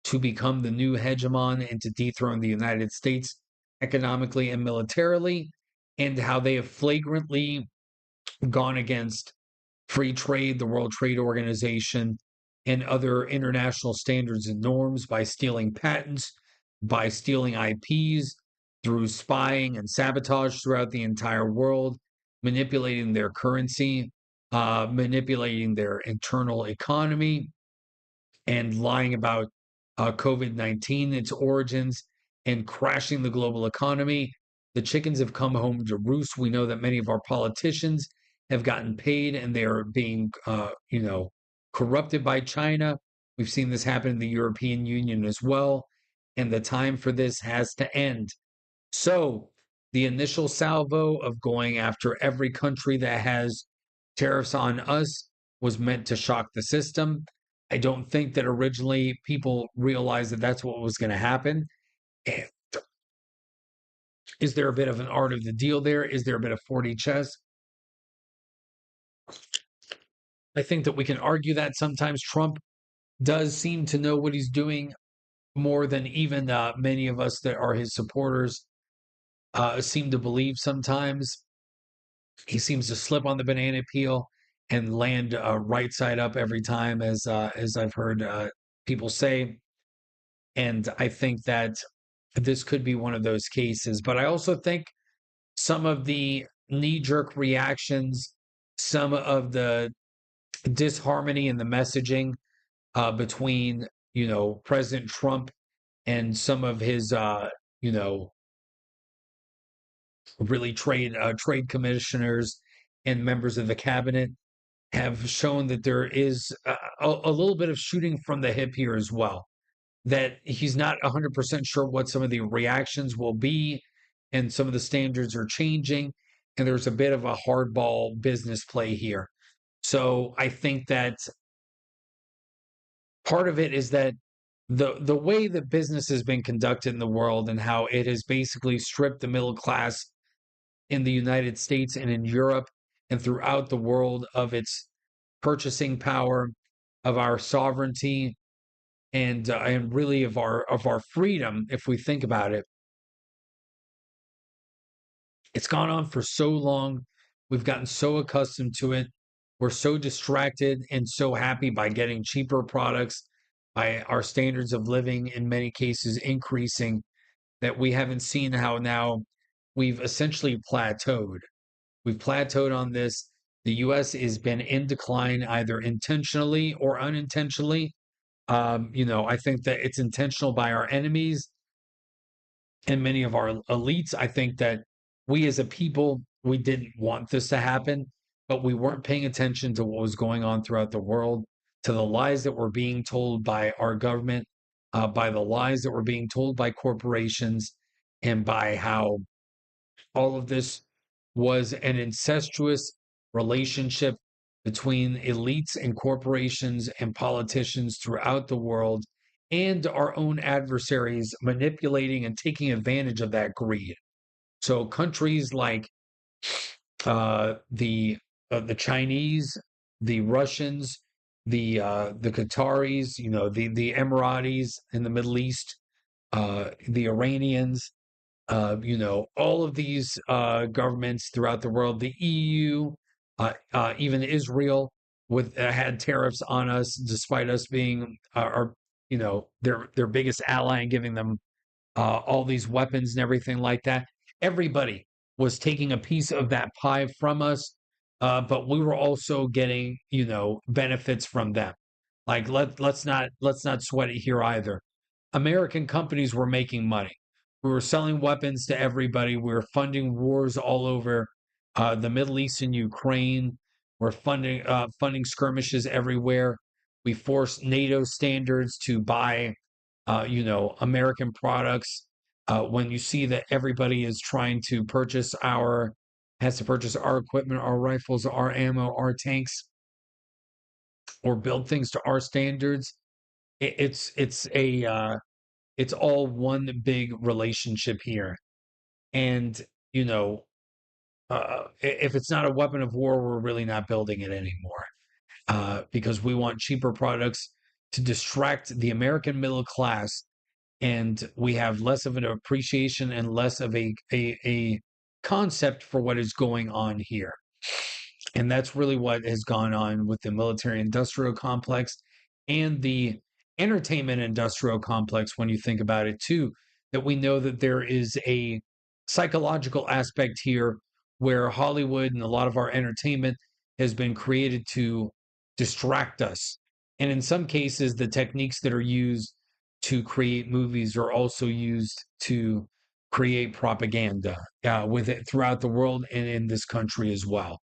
to become the new hegemon and to dethrone the United States economically and militarily, and how they have flagrantly gone against free trade, the World Trade Organization, and other international standards and norms by stealing patents, by stealing IPs, through spying and sabotage throughout the entire world, manipulating their currency, manipulating their internal economy, and lying about COVID-19, its origins, and crashing the global economy. The chickens have come home to roost. We know that many of our politicians have gotten paid and they're being, corrupted by China. We've seen this happen in the European Union as well. And the time for this has to end. So the initial salvo of going after every country that has tariffs on us was meant to shock the system. I don't think that originally people realized that that's what was going to happen. Is there a bit of an art of the deal there? Is there a bit of 4D chess? I think that we can argue that sometimes Trump does seem to know what he's doing more than even many of us that are his supporters seem to believe sometimes. He seems to slip on the banana peel and land right side up every time, as I've heard people say. And I think that this could be one of those cases. But I also think some of the knee-jerk reactions, some of the disharmony in the messaging between, President Trump and some of his, really trade commissioners and members of the cabinet have shown that there is a little bit of shooting from the hip here as well. That he's not 100% sure what some of the reactions will be, and some of the standards are changing, and there's a bit of a hardball business play here. So I think that part of it is that the way that business has been conducted in the world and how it has basically stripped the middle class in the United States and in Europe and throughout the world of its purchasing power, of our sovereignty, and really of our freedom. If we think about it, it's gone on for so long. We've gotten so accustomed to it. We're so distracted and so happy by getting cheaper products, by our standards of living in many cases increasing, that we haven't seen how now we've essentially plateaued. We've plateaued on this. The US has been in decline either intentionally or unintentionally. I think that it's intentional by our enemies and many of our elites. I think that we as a people, we didn't want this to happen, but we weren't paying attention to what was going on throughout the world, to the lies that were being told by our government, by the lies that were being told by corporations, and by how all of this was an incestuous relationship between elites and corporations and politicians throughout the world and our own adversaries manipulating and taking advantage of that greed. So countries like the Chinese, the Russians, the Qataris, the Emiratis in the Middle East, the Iranians, all of these governments throughout the world, the EU, even Israel, with had tariffs on us, despite us being their biggest ally and giving them all these weapons and everything like that. Everybody was taking a piece of that pie from us, but we were also getting benefits from them. Like let's not sweat it here either. American companies were making money. We were selling weapons to everybody. We were funding wars all over the Middle East and Ukraine. We're funding skirmishes everywhere. We forced NATO standards to buy, American products. When you see that everybody is trying to has to purchase our equipment, our rifles, our ammo, our tanks, or build things to our standards, it's all one big relationship here. And, you know, if it's not a weapon of war, we're really not building it anymore because we want cheaper products to distract the American middle class. And we have less of an appreciation and less of a concept for what is going on here. And that's really what has gone on with the military industrial complex and the entertainment industrial complex when you think about it too, that we know that there is a psychological aspect here where Hollywood and a lot of our entertainment has been created to distract us. And in some cases, the techniques that are used to create movies are also used to create propaganda with it throughout the world and in this country as well.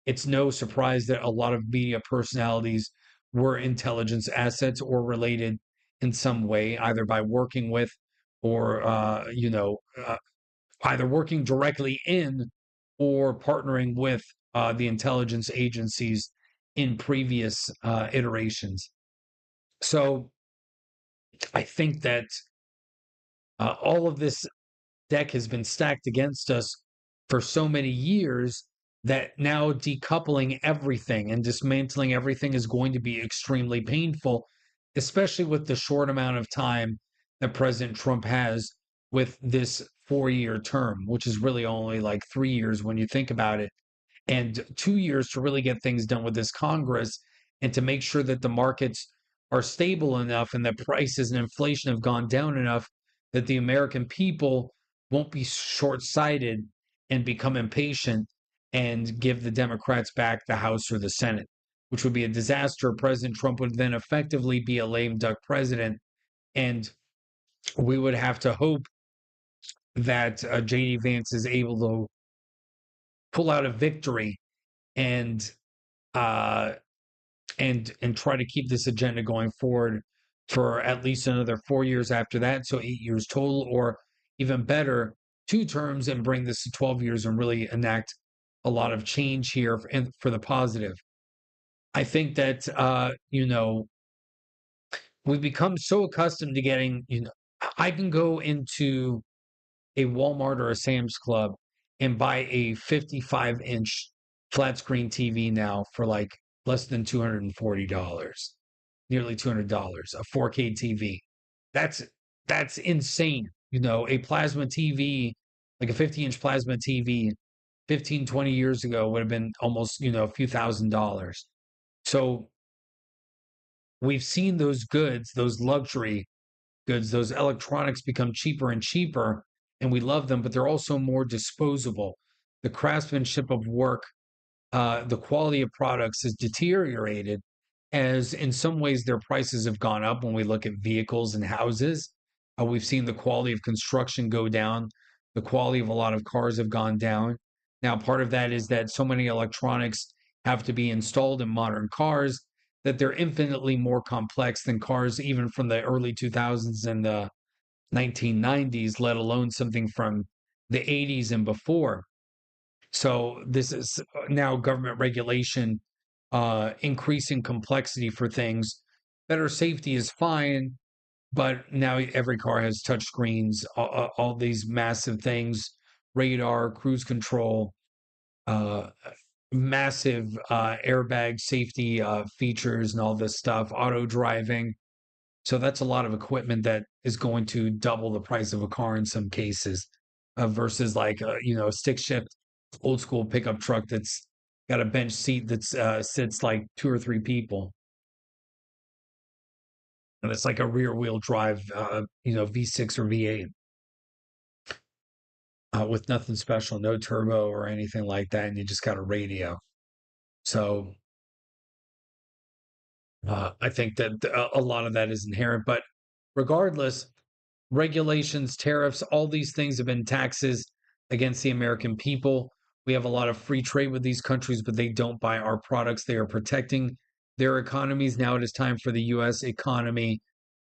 It's no surprise that a lot of media personalities were intelligence assets or related in some way, either by working with or, either working directly in or partnering with the intelligence agencies in previous iterations. So I think that all of this deck has been stacked against us for so many years that now decoupling everything and dismantling everything is going to be extremely painful, especially with the short amount of time that President Trump has with this 4-year term, which is really only like 3 years when you think about it, and 2 years to really get things done with this Congress and to make sure that the markets are stable enough and that prices and inflation have gone down enough that the American people won't be short sighted and become impatient and give the Democrats back the House or the Senate, which would be a disaster. President Trump would then effectively be a lame duck president. And we would have to hope that J.D. Vance is able pull out a victory and uh, and try to keep this agenda going forward for at least another 4 years after that, so 8 years total, or even better, 2 terms, and bring this to 12 years and really enact a lot of change here for the positive. I think that we've become so accustomed to getting, I can go into a Walmart or a Sam's Club and buy a 55-inch flat screen TV now for like less than $240, nearly $200, a 4K TV. That's that's insane. A plasma TV, like a 50-inch plasma TV 15, 20 years ago would have been almost, a few $1,000s. So we've seen those goods, those luxury goods, those electronics become cheaper and cheaper, and we love them, but they're also more disposable. The craftsmanship of work, the quality of products has deteriorated, as in some ways their prices have gone up. When we look at vehicles and houses, we've seen the quality of construction go down. The quality of a lot of cars have gone down. Now, part of that is that so many electronics have to be installed in modern cars that they're infinitely more complex than cars even from the early 2000s and the 1990s, let alone something from the 80s and before. So this is now government regulation, increasing complexity for things. Better safety is fine, but now every car has touch screens, all these massive things, radar, cruise control, uh, massive airbag safety features, and all this stuff, auto driving. So that's a lot of equipment that is going to double the price of a car in some cases, versus like a stick shift old school pickup truck that's got a bench seat that's sits like 2 or 3 people, and it's like a rear wheel drive, V6 or V8, with nothing special, no turbo or anything like that, and you just got a radio. So I think that a lot of that is inherent, but regardless, regulations, tariffs, all these things have been taxes against the American people. We have a lot of free trade with these countries, but they don't buy our products. They are protecting their economies. Now it is time for the US economy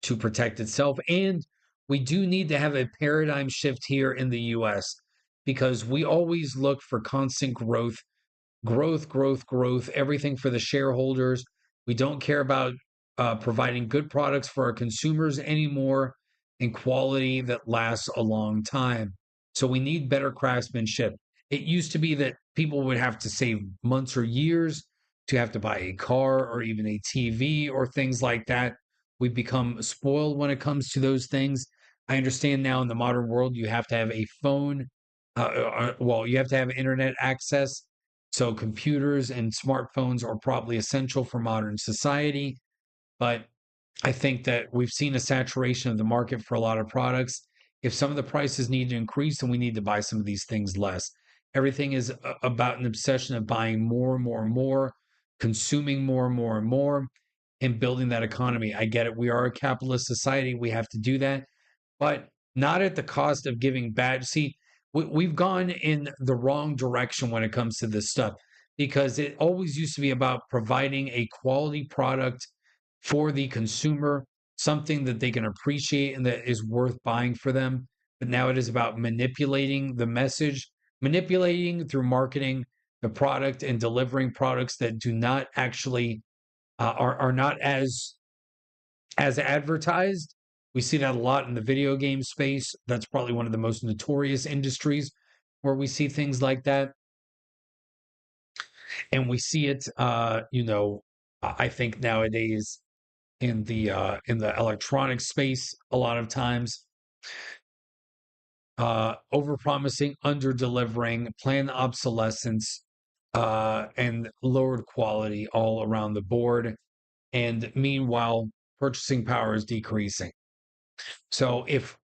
to protect itself. And we do need to have a paradigm shift here in the US, because we always look for constant growth, growth, growth, growth, everything for the shareholders. We don't care about providing good products for our consumers anymore, and quality that lasts a long time. So we need better craftsmanship. It used to be that people would have to save months or years to have to buy a car or even a TV or things like that. We've become spoiled when it comes to those things. I understand now in the modern world, you have to have a phone. Well, you have to have internet access, so computers and smartphones are probably essential for modern society, but I think that we've seen a saturation of the market for a lot of products. If some of the prices need to increase, then we need to buy some of these things less. Everything is about an obsession of buying more and more and more, consuming more and more and more, and building that economy. I get it. We are a capitalist society. We have to do that, but not at the cost of giving bad. See, we've gone in the wrong direction when it comes to this stuff, because it always used to be about providing a quality product for the consumer, something that they can appreciate and that is worth buying for them. But now it is about manipulating the message, manipulating through marketing the product, and delivering products that do not actually are not as advertised. We see that a lot in the video game space. That's probably one of the most notorious industries where we see things like that. And we see it, I think nowadays in the electronic space a lot of times, over promising, under delivering, planned obsolescence, and lowered quality all around the board. And meanwhile, purchasing power is decreasing. So if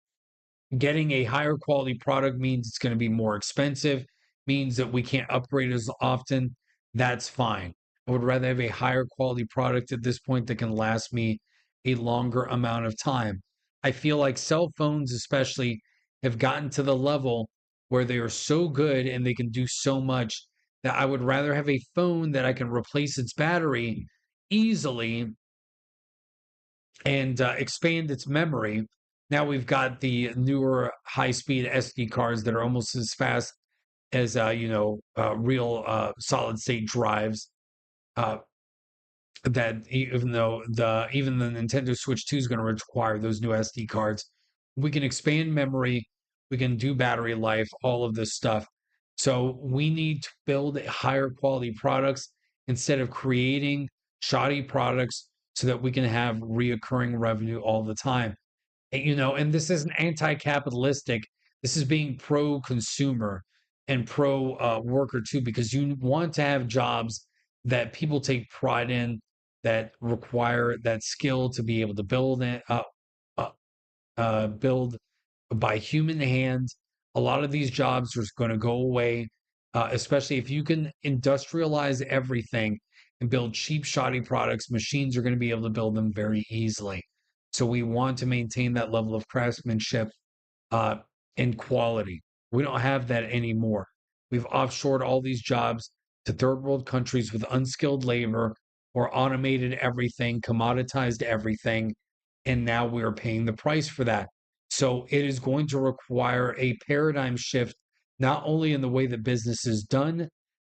getting a higher quality product means it's going to be more expensive, means that we can't upgrade as often, that's fine. I would rather have a higher quality product at this point that can last me a longer amount of time. I feel like cell phones, especially, have gotten to the level where they are so good and they can do so much that I would rather have a phone that I can replace its battery easily and expand its memory. Now we've got the newer high-speed SD cards that are almost as fast as real solid state drives. Uh, that even the Nintendo Switch 2 is going to require those new SD cards. We can expand memory, we can do battery life, all of this stuff. So we need to build higher quality products instead of creating shoddy products so that we can have reoccurring revenue all the time. And this isn't anti-capitalistic. This is being pro-consumer and pro-worker too, because you want to have jobs that people take pride in, that require that skill to be able to uh, build by human hands. A lot of these jobs are going to go away, especially if you can industrialize everything and build cheap, shoddy products. Machines are going to be able to build them very easily. So we want to maintain that level of craftsmanship uh, and quality. We don't have that anymore. We've offshored all these jobs to third world countries with unskilled labor or automated everything, commoditized everything, and now we're paying the price for that. So it is going to require a paradigm shift, not only in the way that business is done,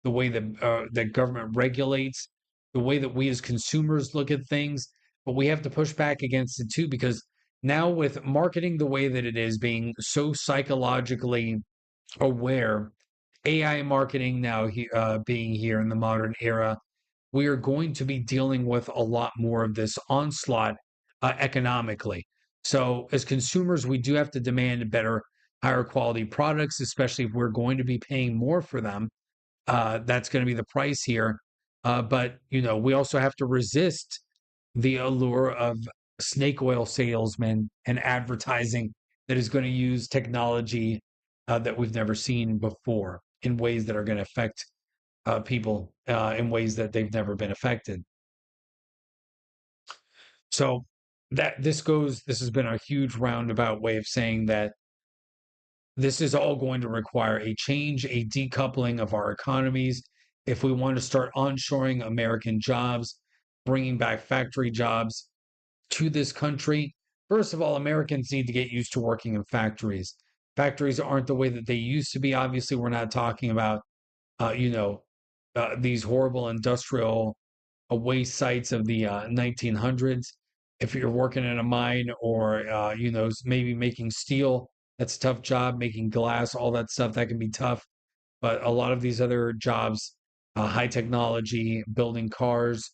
the way that government regulates, the way that we as consumers look at things, but we have to push back against it too because now with marketing the way that it is being so psychologically aware, AI marketing now being here in the modern era, we are going to be dealing with a lot more of this onslaught economically. So as consumers, we do have to demand better, higher quality products, especially if we're going to be paying more for them. That's going to be the price here. But we also have to resist the allure of snake oil salesmen and advertising that is going to use technology that we've never seen before in ways that are going to affect people in ways that they've never been affected. So this has been a huge roundabout way of saying that this is all going to require a change, a decoupling of our economies. If we want to start onshoring American jobs, bringing back factory jobs to this country, first of all, Americans need to get used to working in factories. Factories aren't the way that they used to be. Obviously, we're not talking about, uh, you know, these horrible industrial waste sites of the 1900s. If you're working in a mine or, maybe making steel, that's a tough job. Making glass, all that stuff, that can be tough. But a lot of these other jobs, high technology, building cars,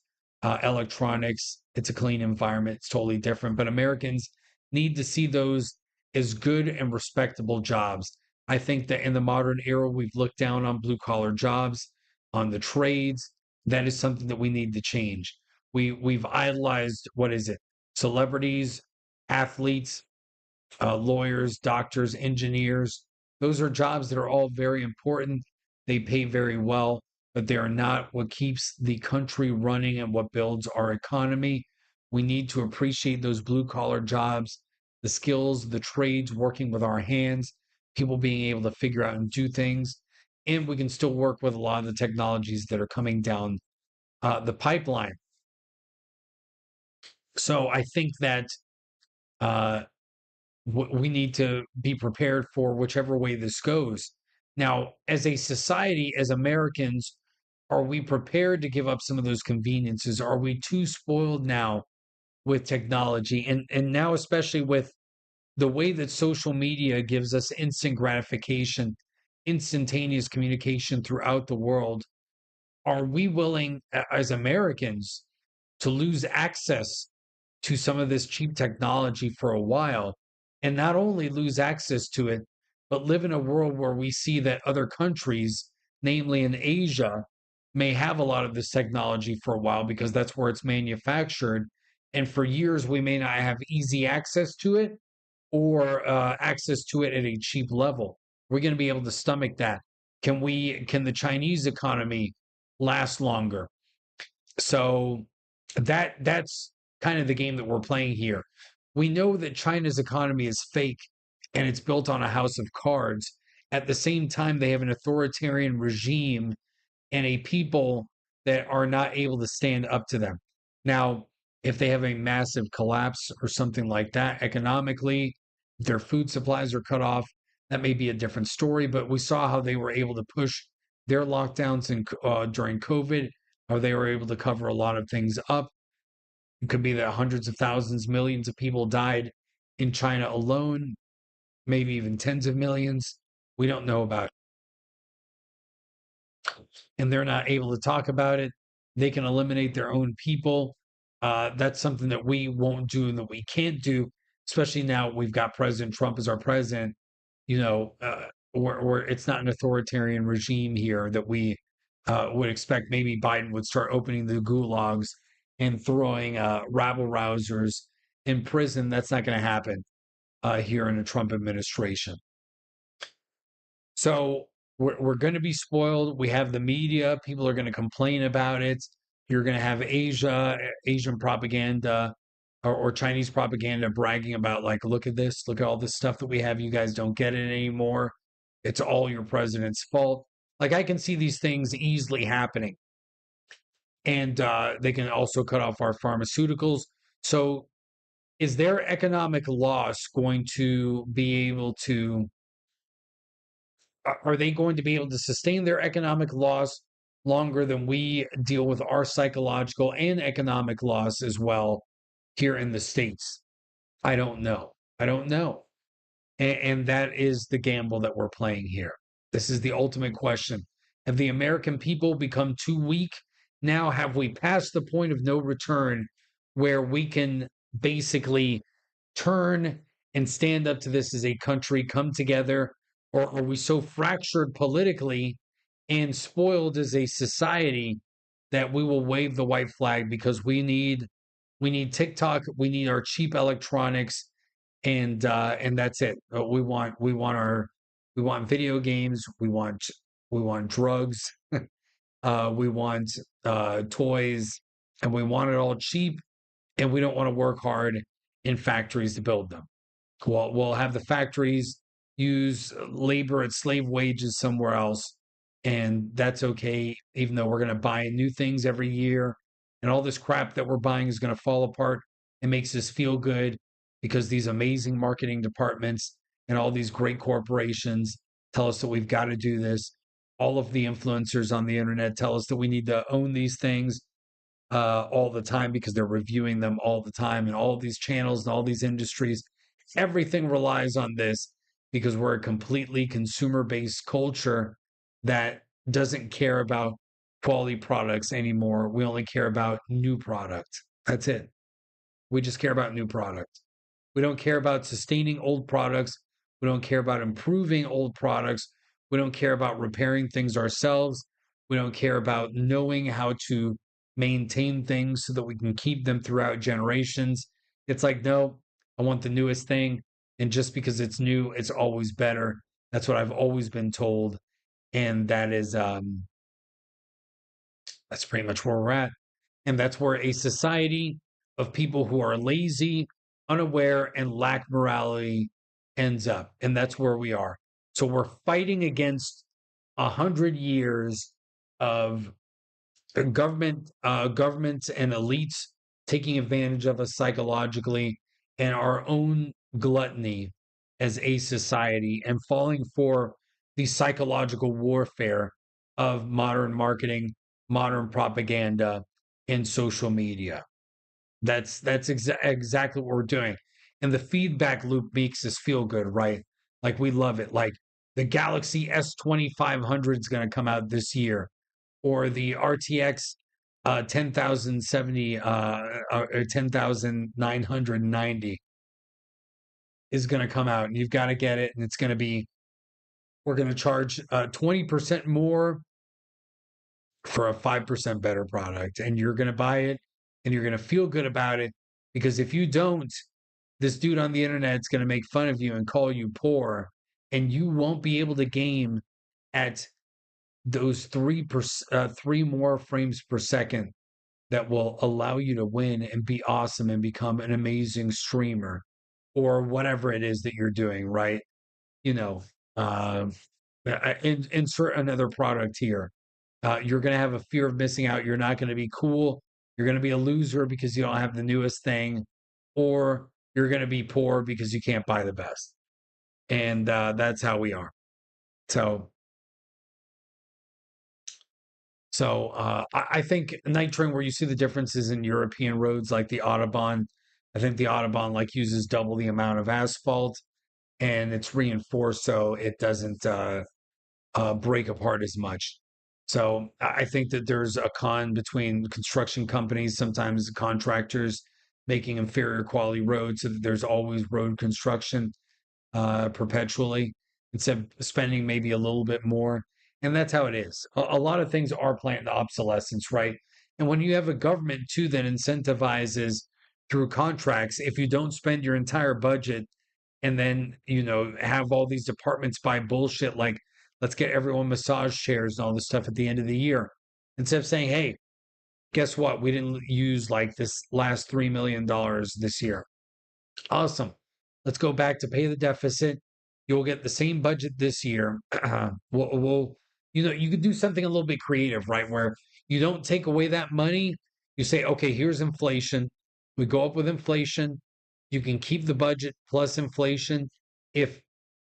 electronics, it's a clean environment. It's totally different. But Americans need to see those as good and respectable jobs. I think that in the modern era, we've looked down on blue collar jobs, on the trades. That is something that we need to change. We've idolized, what is it? Celebrities, athletes, lawyers, doctors, engineers. Those are jobs that are all very important. They pay very well, but they are not what keeps the country running and what builds our economy. We need to appreciate those blue collar jobs, the skills, the trades, working with our hands, people being able to figure out and do things. And we can still work with a lot of the technologies that are coming down the pipeline. So I think that uh, we need to be prepared for whichever way this goes. Now, as a society, as Americans, are we prepared to give up some of those conveniences? Are we too spoiled now with technology? And now, especially with the way that social media gives us instant gratification, instantaneous communication throughout the world, are we willing as Americans to lose access to some of this cheap technology for a while and not only lose access to it, but live in a world where we see that other countries, namely in Asia, may have a lot of this technology for a while because that's where it's manufactured. And for years, we may not have easy access to it or access to it at a cheap level. We're going to be able to stomach that. Can the Chinese economy last longer? So that's kind of the game that we're playing here. We know that China's economy is fake and it's built on a house of cards. At the same time, they have an authoritarian regime and a people that are not able to stand up to them. Now, if they have a massive collapse or something like that economically, their food supplies are cut off, that may be a different story. But we saw how they were able to push their lockdowns during COVID, how they were able to cover a lot of things up. It could be that hundreds of thousands, millions of people died in China alone, maybe even tens of millions. We don't know about, and they're not able to talk about it. They can eliminate their own people. That's something that we won't do and that we can't do, especially now we've got President Trump as our president. You know, or it's not an authoritarian regime here that we would expect. Maybe Biden would start opening the gulags and throwing rabble rousers in prison. That's not going to happen here in a Trump administration. So we're going to be spoiled. We have the media. People are going to complain about it. You're going to have Asian propaganda or Chinese propaganda bragging about, like, look at this, look at all this stuff that we have. You guys don't get it anymore. It's all your president's fault. Like, I can see these things easily happening. And they can also cut off our pharmaceuticals. So is their economic loss going to be able to are they going to be able to sustain their economic loss longer than we deal with our psychological and economic loss as well here in the States? I don't know. I don't know. And that is the gamble that we're playing here. This is the ultimate question. Have the American people become too weak? Now, have we passed the point of no return where we can basically turn and stand up to this as a country, come together? Or are we so fractured politically and spoiled as a society that we will wave the white flag because we need TikTok, we need our cheap electronics, and that's it. We want video games, we want drugs, we want toys, and we want it all cheap, and we don't want to work hard in factories to build them. We'll have the factories use labor at slave wages somewhere else, and that's okay, even though we're going to buy new things every year, and all this crap that we're buying is going to fall apart. It makes us feel good because these amazing marketing departments and all these great corporations tell us that we've got to do this. All of the influencers on the internet tell us that we need to own these things all the time because they're reviewing them all the time, and all these channels and all these industries, everything relies on this because we're a completely consumer based culture that doesn't care about quality products anymore. We only care about new product. That's it. We just care about new product. We don't care about sustaining old products. We don't care about improving old products. We don't care about repairing things ourselves. We don't care about knowing how to maintain things so that we can keep them throughout generations. It's like, no, I want the newest thing. And just because it's new, it's always better. That's what I've always been told. And that's pretty much where we're at. And that's where a society of people who are lazy, unaware, and lack morality ends up. And that's where we are. So we're fighting against 100 years of governments and elites taking advantage of us psychologically, and our own gluttony as a society, and falling for the psychological warfare of modern marketing, modern propaganda, and social media. That's exactly what we're doing. And the feedback loop makes us feel good, right? Like, we love it. Like, the Galaxy S2500 is going to come out this year, or the RTX 10,070 or 10,990 is going to come out, and you've got to get it. And it's going to be, we're going to charge 20% more for a 5% better product, and you're going to buy it and you're going to feel good about it, because if you don't, this dude on the internet is going to make fun of you and call you poor, and you won't be able to game at those three more frames per second that will allow you to win and be awesome and become an amazing streamer or whatever it is that you're doing, right? You know, insert another product here. You're going to have a fear of missing out. You're not going to be cool. You're going to be a loser because you don't have the newest thing, or you're going to be poor because you can't buy the best. And that's how we are. So, I think night train where you see the differences in European roads like the Autobahn. I think the Autobahn like uses double the amount of asphalt and it's reinforced so it doesn't break apart as much. So I think that there's a con between construction companies, sometimes contractors making inferior quality roads, so that there's always road construction perpetually instead of spending maybe a little bit more. And that's how it is. A lot of things are planned obsolescence, right? And when you have a government too that incentivizes through contracts, if you don't spend your entire budget and then, have all these departments buy bullshit like let's get everyone massage chairs and all this stuff at the end of the year, instead of saying, hey, guess what? We didn't use like this last $3 million this year. Awesome. Let's go back to pay the deficit. You'll get the same budget this year. You could do something a little bit creative, right? Where you don't take away that money. You say, okay, here's inflation. We go up with inflation. You can keep the budget plus inflation. If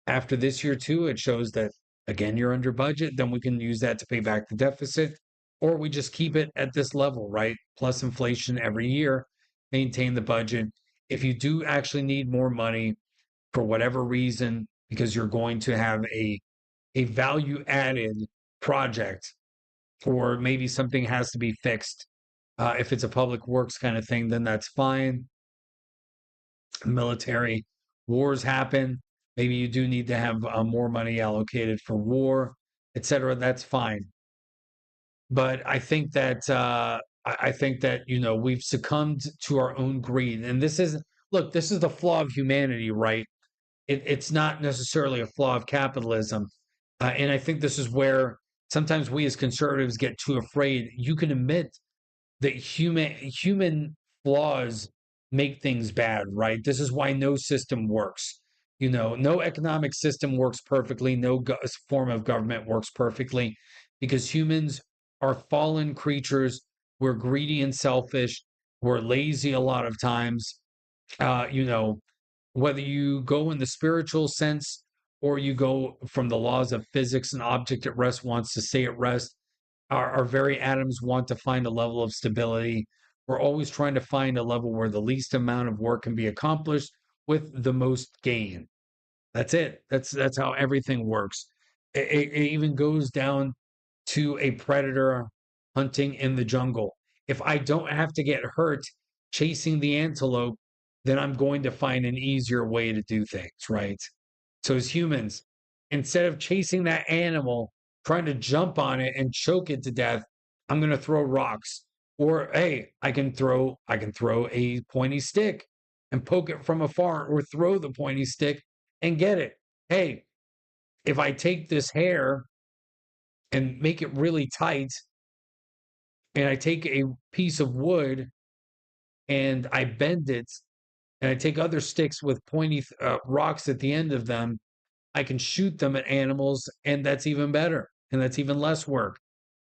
after this year too, it shows that again you're under budget, then we can use that to pay back the deficit. Or we just keep it at this level, right? Plus inflation every year, maintain the budget. If you do actually need more money for whatever reason, because you're going to have a value added project, or maybe something has to be fixed. If it's a public works kind of thing, then that's fine. Military wars happen. Maybe you do need to have more money allocated for war, etc. That's fine. But I think that we've succumbed to our own greed, and this is the flaw of humanity, right? It's not necessarily a flaw of capitalism, and I think this is where sometimes we as conservatives get too afraid. You can admit that human flaws make things bad, right? This is why no system works. No economic system works perfectly. No form of government works perfectly because humans are fallen creatures. We're greedy and selfish. We're lazy a lot of times. Uh, you know, Whether you go in the spiritual sense or you go from the laws of physics, an object at rest wants to stay at rest. Our very atoms want to find a level of stability. We're always trying to find a level where the least amount of work can be accomplished with the most gain. That's it. That's how everything works. It even goes down to a predator hunting in the jungle. If I don't have to get hurt chasing the antelope, then I'm going to find an easier way to do things, right? So as humans, instead of chasing that animal, trying to jump on it and choke it to death, I'm going to throw rocks. Or hey, I can throw a pointy stick and poke it from afar, or throw the pointy stick and get it. Hey, if I take this hair and make it really tight, and I take a piece of wood and I bend it, and I take other sticks with pointy rocks at the end of them, I can shoot them at animals, and that's even better. And that's even less work.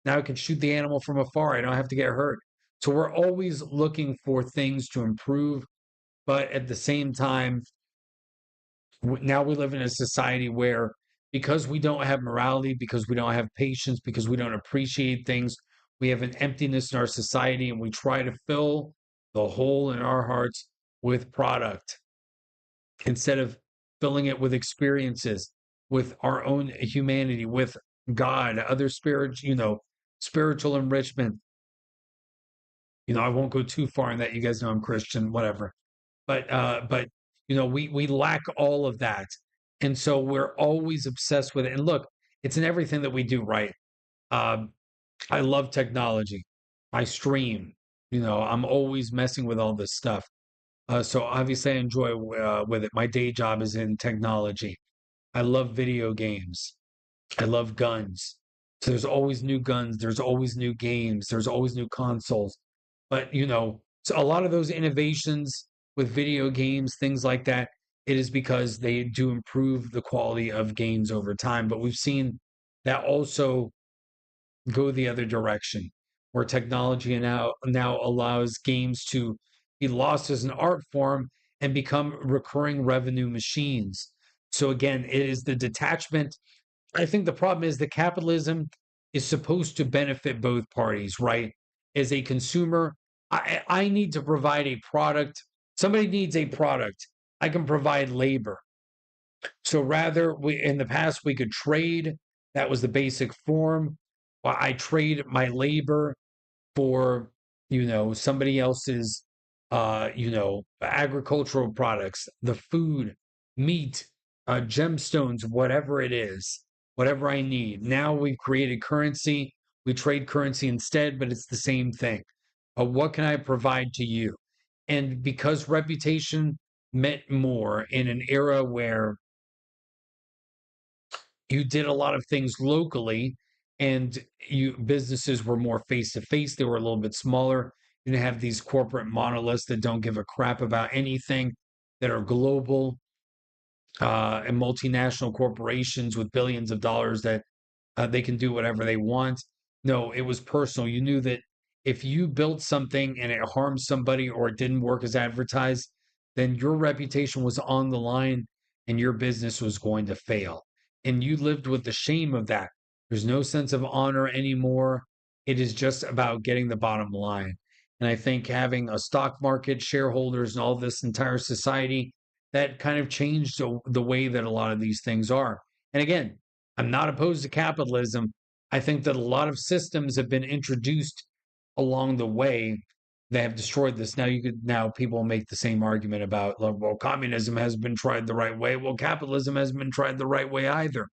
Now I can shoot the animal from afar. I don't have to get hurt. So we're always looking for things to improve, but at the same time, now we live in a society where because we don't have morality, because we don't have patience, because we don't appreciate things, we have an emptiness in our society and we try to fill the hole in our hearts with product instead of filling it with experiences, with our own humanity, with God, other spiritual enrichment. I won't go too far in that. You guys know I'm Christian, whatever. But we lack all of that. And so we're always obsessed with it. And look, it's in everything that we do, right? Um, I love technology. I stream. I'm always messing with all this stuff. So obviously I enjoy with it. My day job is in technology. I love video games. I love guns. So there's always new guns, there's always new games, there's always new consoles. But so a lot of those innovations with video games, things like that, it is because they do improve the quality of games over time. But we've seen that also go the other direction, where technology now allows games to be lost as an art form and become recurring revenue machines. So again, it is the detachment. I think the problem is that capitalism is supposed to benefit both parties, right? As a consumer, I need to provide a product. Somebody needs a product. I can provide labor. So rather, we in the past we could trade. That was the basic form. I trade my labor for somebody else's agricultural products, the food, meat, gemstones, whatever it is, whatever I need. Now we've created currency. We trade currency instead, but it's the same thing. What can I provide to you? And because reputation meant more in an era where you did a lot of things locally, and you businesses were more face to face, they were a little bit smaller. You didn't have these corporate monoliths that don't give a crap about anything, that are global, and multinational corporations with billions of dollars that they can do whatever they want. No, it was personal. You knew that if you built something and it harmed somebody or it didn't work as advertised, then your reputation was on the line and your business was going to fail. And you lived with the shame of that. There's no sense of honor anymore. It is just about getting the bottom line. And I think having a stock market, shareholders, and all this entire society, that kind of changed the way that a lot of these things are. And again, I'm not opposed to capitalism. I think that a lot of systems have been introduced along the way that have destroyed this. Now people make the same argument about, like, well, communism has been tried the right way. Well, capitalism hasn't been tried the right way either.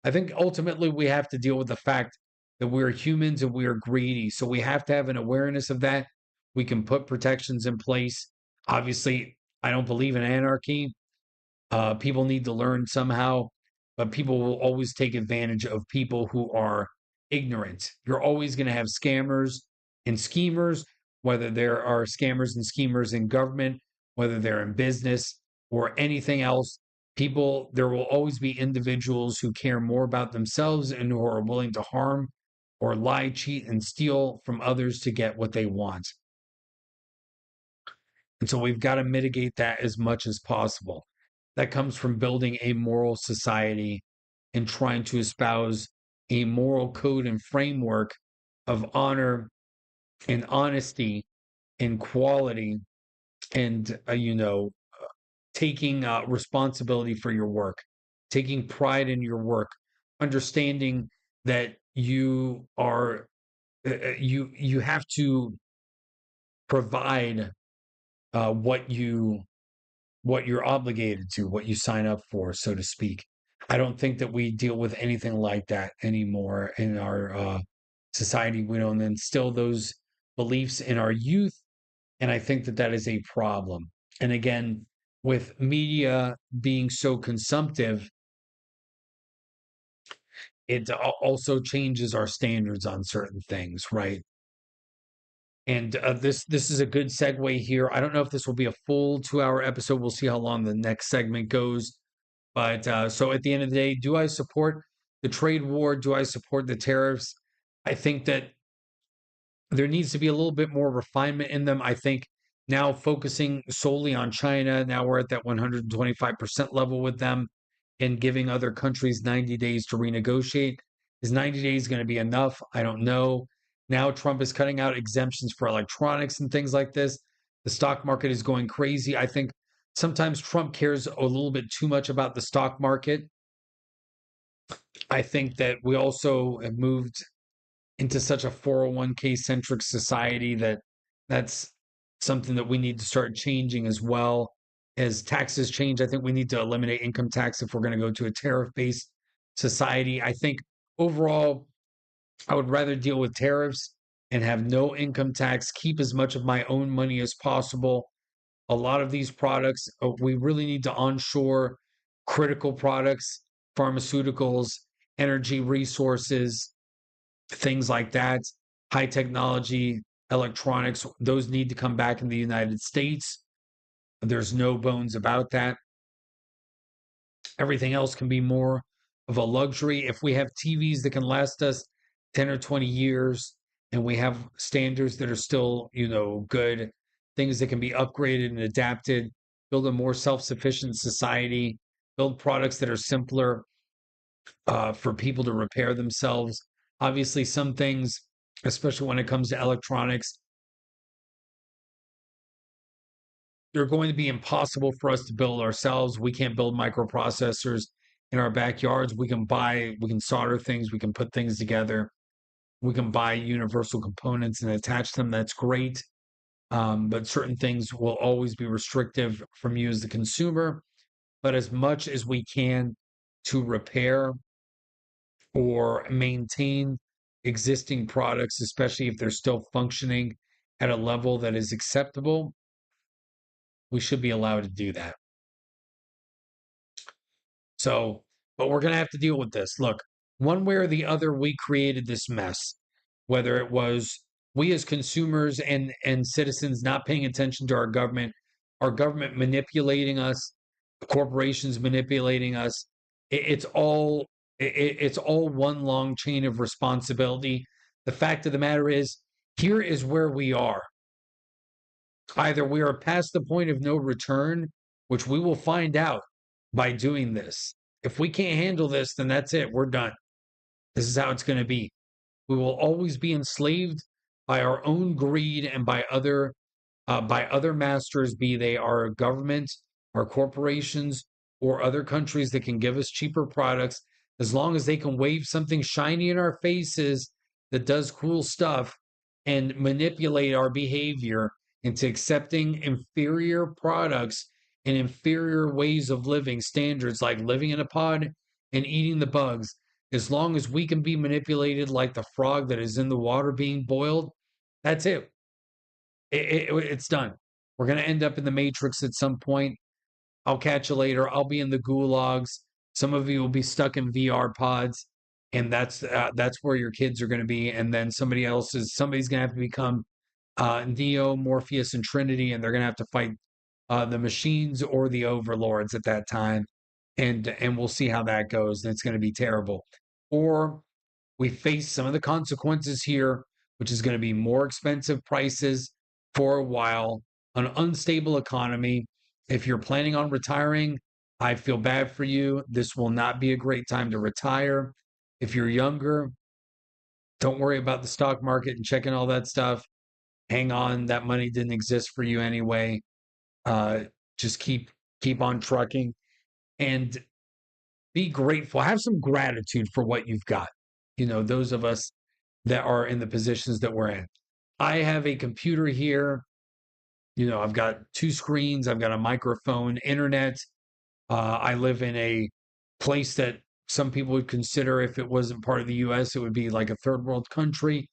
I think ultimately we have to deal with the fact that we're humans and we are greedy. So we have to have an awareness of that. We can put protections in place. Obviously, I don't believe in anarchy. People need to learn somehow, but people will always take advantage of people who are ignorant. You're always going to have scammers and schemers, whether there are scammers and schemers in government, whether they're in business or anything else. There will always be individuals who care more about themselves and who are willing to harm or lie, cheat, and steal from others to get what they want. And so we've got to mitigate that as much as possible. That comes from building a moral society and trying to espouse a moral code and framework of honor and honesty and quality, and taking responsibility for your work, taking pride in your work, understanding that you have to provide what you're obligated to, what you sign up for, so to speak. I don't think that we deal with anything like that anymore in our society. We don't instill those beliefs in our youth, and I think that that is a problem. And again, with media being so consumptive, it also changes our standards on certain things, right? And this is a good segue here. I don't know if this will be a full 2 hour episode. We'll see how long the next segment goes. But so at the end of the day, do I support the trade war? Do I support the tariffs? I think that there needs to be a little bit more refinement in them. I think now focusing solely on China, now we're at that 125% level with them, and giving other countries 90 days to renegotiate. Is 90 days going to be enough? I don't know. Now Trump is cutting out exemptions for electronics and things like this. The stock market is going crazy. I think sometimes Trump cares a little bit too much about the stock market. I think that we also have moved into such a 401k centric society that that's something that we need to start changing as well. As taxes change, I think we need to eliminate income tax if we're going to go to a tariff based society. I think overall, I would rather deal with tariffs and have no income tax, keep as much of my own money as possible. A lot of these products, we really need to onshore critical products, pharmaceuticals, energy resources, things like that, high technology, electronics, those need to come back in the United States. There's no bones about that. Everything else can be more of a luxury. If we have TVs that can last us 10 or 20 years and we have standards that are still, good, things that can be upgraded and adapted, build a more self-sufficient society, build products that are simpler for people to repair themselves. Obviously, some things, especially when it comes to electronics, they're going to be impossible for us to build ourselves. We can't build microprocessors in our backyards. We can solder things, we can put things together, we can buy universal components and attach them. That's great. But certain things will always be restrictive from you as the consumer. But as much as we can to repair or maintain existing products, especially if they're still functioning at a level that is acceptable, we should be allowed to do that. So, but we're going to have to deal with this. Look, one way or the other, we created this mess, whether it was we as consumers and citizens not paying attention to our government manipulating us, corporations manipulating us. It's all one long chain of responsibility. The fact of the matter is, here is where we are. Either we are past the point of no return, which we will find out by doing this. If we can't handle this, then that's it. We're done. This is how it's going to be. We will always be enslaved by our own greed and by other masters, be they our government, our corporations, or other countries that can give us cheaper products, as long as they can wave something shiny in our faces that does cool stuff and manipulate our behavior into accepting inferior products and inferior ways of living, standards like living in a pod and eating the bugs. As long as we can be manipulated like the frog that is in the water being boiled, that's it. It's done. We're going to end up in the matrix at some point. I'll catch you later. I'll be in the gulags. Some of you will be stuck in VR pods, and that's where your kids are going to be. And then somebody's going to have to become Neo, Morpheus, and Trinity, and they're going to have to fight the machines or the overlords at that time. And we'll see how that goes. And it's going to be terrible. Or we face some of the consequences here, which is going to be more expensive prices for a while, an unstable economy. If you're planning on retiring, I feel bad for you. This will not be a great time to retire. If you're younger, don't worry about the stock market and checking all that stuff. Hang on, that money didn't exist for you anyway. Uh, just keep on trucking and be grateful. Have some gratitude for what you've got. Those of us that are in the positions that we're in. I have a computer here. I've got two screens, I've got a microphone, internet. I live in a place that some people would consider, if it wasn't part of the US, it would be like a third world country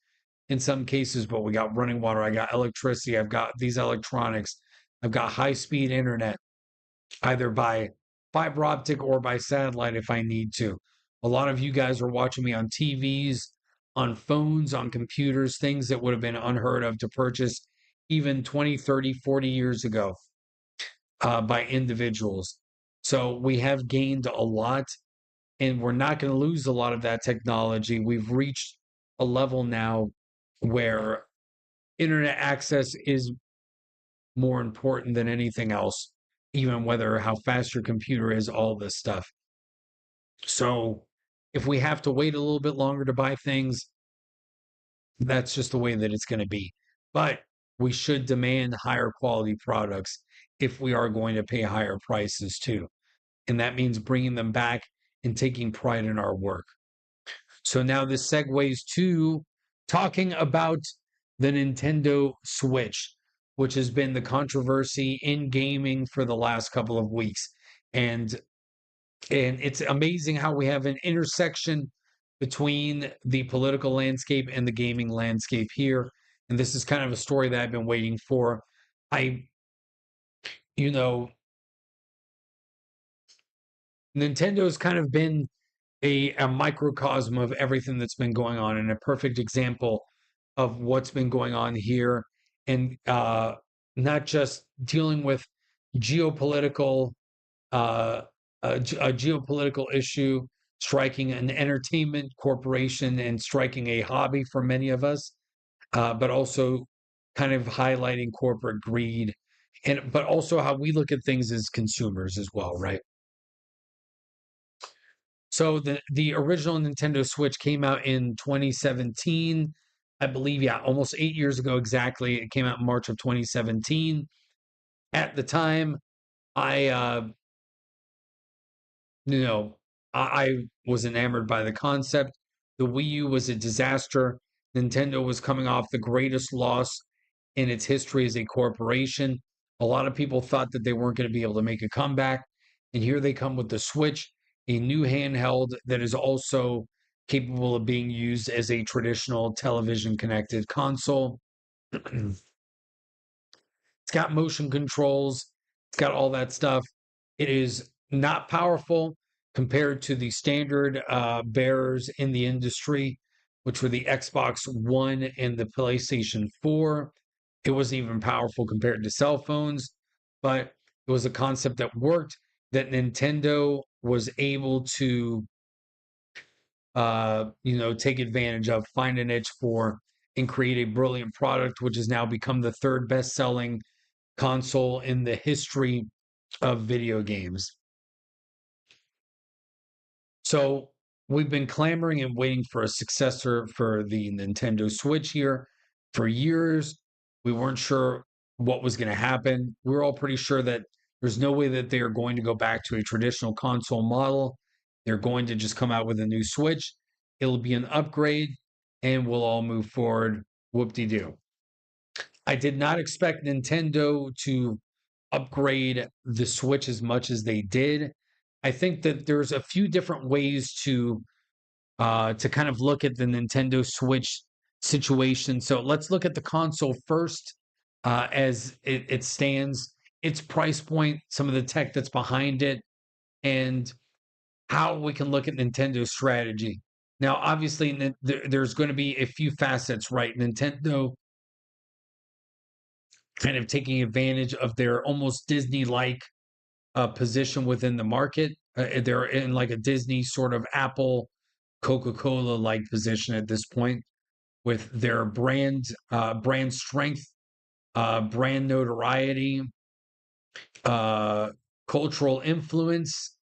in some cases, but we got running water, I got electricity, I've got these electronics, I've got high speed internet, either by fiber optic or by satellite if I need to. A lot of you guys are watching me on TVs, on phones, on computers, things that would have been unheard of to purchase even 20, 30, 40 years ago by individuals. So we have gained a lot, and we're not going to lose a lot of that technology. We've reached a level now where internet access is more important than anything else, even whether how fast your computer is, all this stuff. So if we have to wait a little bit longer to buy things, that's just the way that it's going to be. But we should demand higher quality products if we are going to pay higher prices too. And that means bringing them back and taking pride in our work. So now this segues to talking about the Nintendo Switch, which has been the controversy in gaming for the last couple of weeks. And it's amazing how we have an intersection between the political landscape and the gaming landscape here. And this is kind of a story that I've been waiting for. I, you know, Nintendo's kind of been a microcosm of everything that's been going on, and a perfect example of what's been going on here. And not just dealing with geopolitical a geopolitical issue, striking an entertainment corporation and striking a hobby for many of us, but also kind of highlighting corporate greed and but also how we look at things as consumers as well, right? So the original Nintendo Switch came out in 2017. I believe, yeah, almost 8 years ago exactly. It came out in March of 2017. At the time, I you know, I was enamored by the concept. The Wii U was a disaster. Nintendo was coming off the greatest loss in its history as a corporation. A lot of people thought that they weren't going to be able to make a comeback. And here they come with the Switch, a new handheld that is also capable of being used as a traditional television connected console. It's got motion controls. It's got all that stuff. It is not powerful compared to the standard bearers in the industry, which were the Xbox One and the PlayStation 4. It wasn't even powerful compared to cell phones, but it was a concept that worked, that Nintendo was able to, take advantage of, find a niche for, and create a brilliant product, which has now become the third best selling console in the history of video games. So we've been clamoring and waiting for a successor for the Nintendo Switch here for years. We weren't sure what was going to happen. We were all pretty sure that there's no way that they are going to go back to a traditional console model. They're going to just come out with a new Switch. It'll be an upgrade and we'll all move forward. Whoop de doo. I did not expect Nintendo to upgrade the Switch as much as they did. I think that there's a few different ways to kind of look at the Nintendo Switch situation. So let's look at the console first, as it stands, its price point, some of the tech that's behind it, and how we can look at Nintendo's strategy. Now, obviously, there's going to be a few facets, right? Nintendo kind of taking advantage of their almost Disney-like position within the market. They're in like a Disney sort of Apple, Coca-Cola like position at this point with their brand strength, brand notoriety, uh, cultural influence,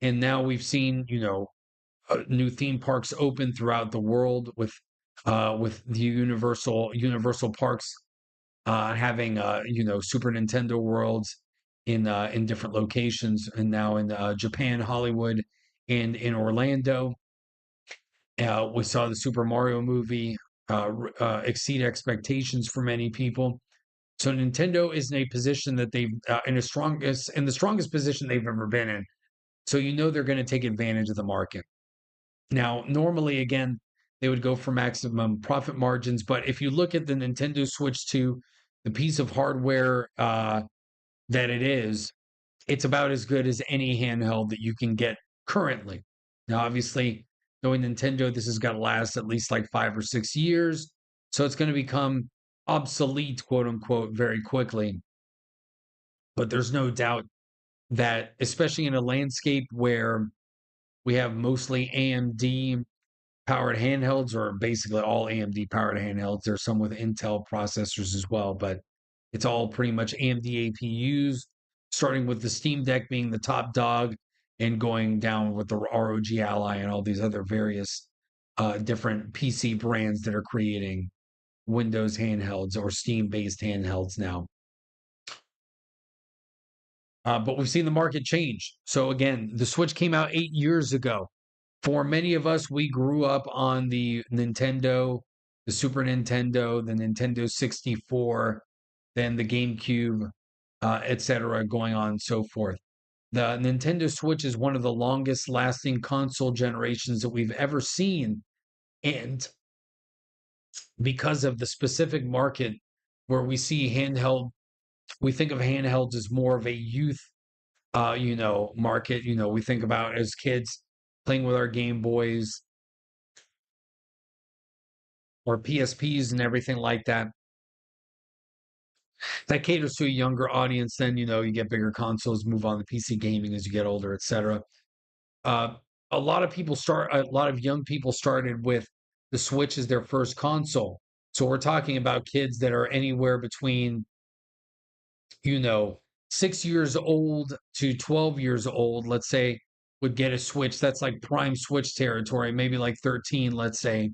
and now we've seen new theme parks open throughout the world with the Universal parks having Super Nintendo worlds in different locations, and now in Japan, Hollywood, and in Orlando. We saw the Super Mario movie exceed expectations for many people. So Nintendo is in a position that they've in the strongest position they've ever been in. So they're going to take advantage of the market. Now, normally, again, they would go for maximum profit margins, but if you look at the Nintendo Switch 2, the piece of hardware that it is, it's about as good as any handheld that you can get currently. Now, obviously, knowing Nintendo, this has got to last at least like 5 or 6 years. So it's going to become obsolete, quote unquote, very quickly. But there's no doubt that, especially in a landscape where we have mostly AMD powered handhelds, or basically all AMD powered handhelds. There's some with Intel processors as well, but it's all pretty much AMD APUs, starting with the Steam Deck being the top dog and going down with the ROG Ally and all these other various different PC brands that are creating Windows handhelds or Steam based handhelds now. But we've seen the market change. So again, the Switch came out 8 years ago. For many of us, we grew up on the Nintendo, the Super Nintendo, the Nintendo 64, then the GameCube, etc., going on and so forth. The Nintendo Switch is one of the longest lasting console generations that we've ever seen. And because of the specific market where we see handheld, we think of handhelds as more of a youth market. We think about as kids playing with our Game Boys or PSPs and everything like that. That caters to a younger audience. Then you get bigger consoles, move on to PC gaming as you get older, etc. Uh, a lot of young people started with the Switch as their first console. So we're talking about kids that are anywhere between, you know, 6 years old to 12 years old, let's say, would get a Switch. That's like prime Switch territory, maybe like 13, let's say.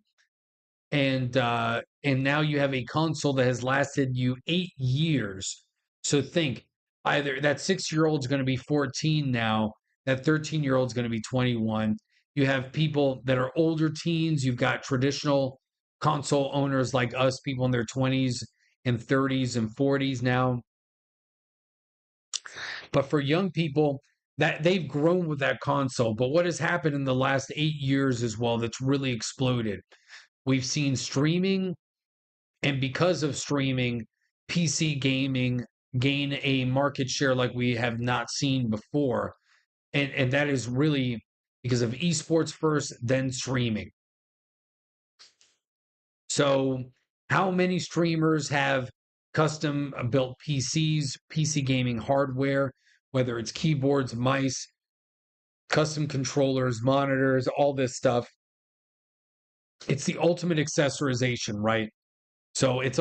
And now you have a console that has lasted you 8 years. So think, either that 6 year old's going to be 14 now, that 13-year old's going to be 21. You have people that are older teens, you've got traditional console owners like us, people in their 20s and 30s and 40s now. But for young people, that they've grown with that console. But what has happened in the last 8 years as well that's really exploded? We've seen streaming, and because of streaming, PC gaming gain a market share like we have not seen before. And that is really because of esports first, then streaming. So, how many streamers have custom built PCs, PC gaming hardware, whether it's keyboards, mice, custom controllers, monitors, all this stuff? It's the ultimate accessorization, right? So it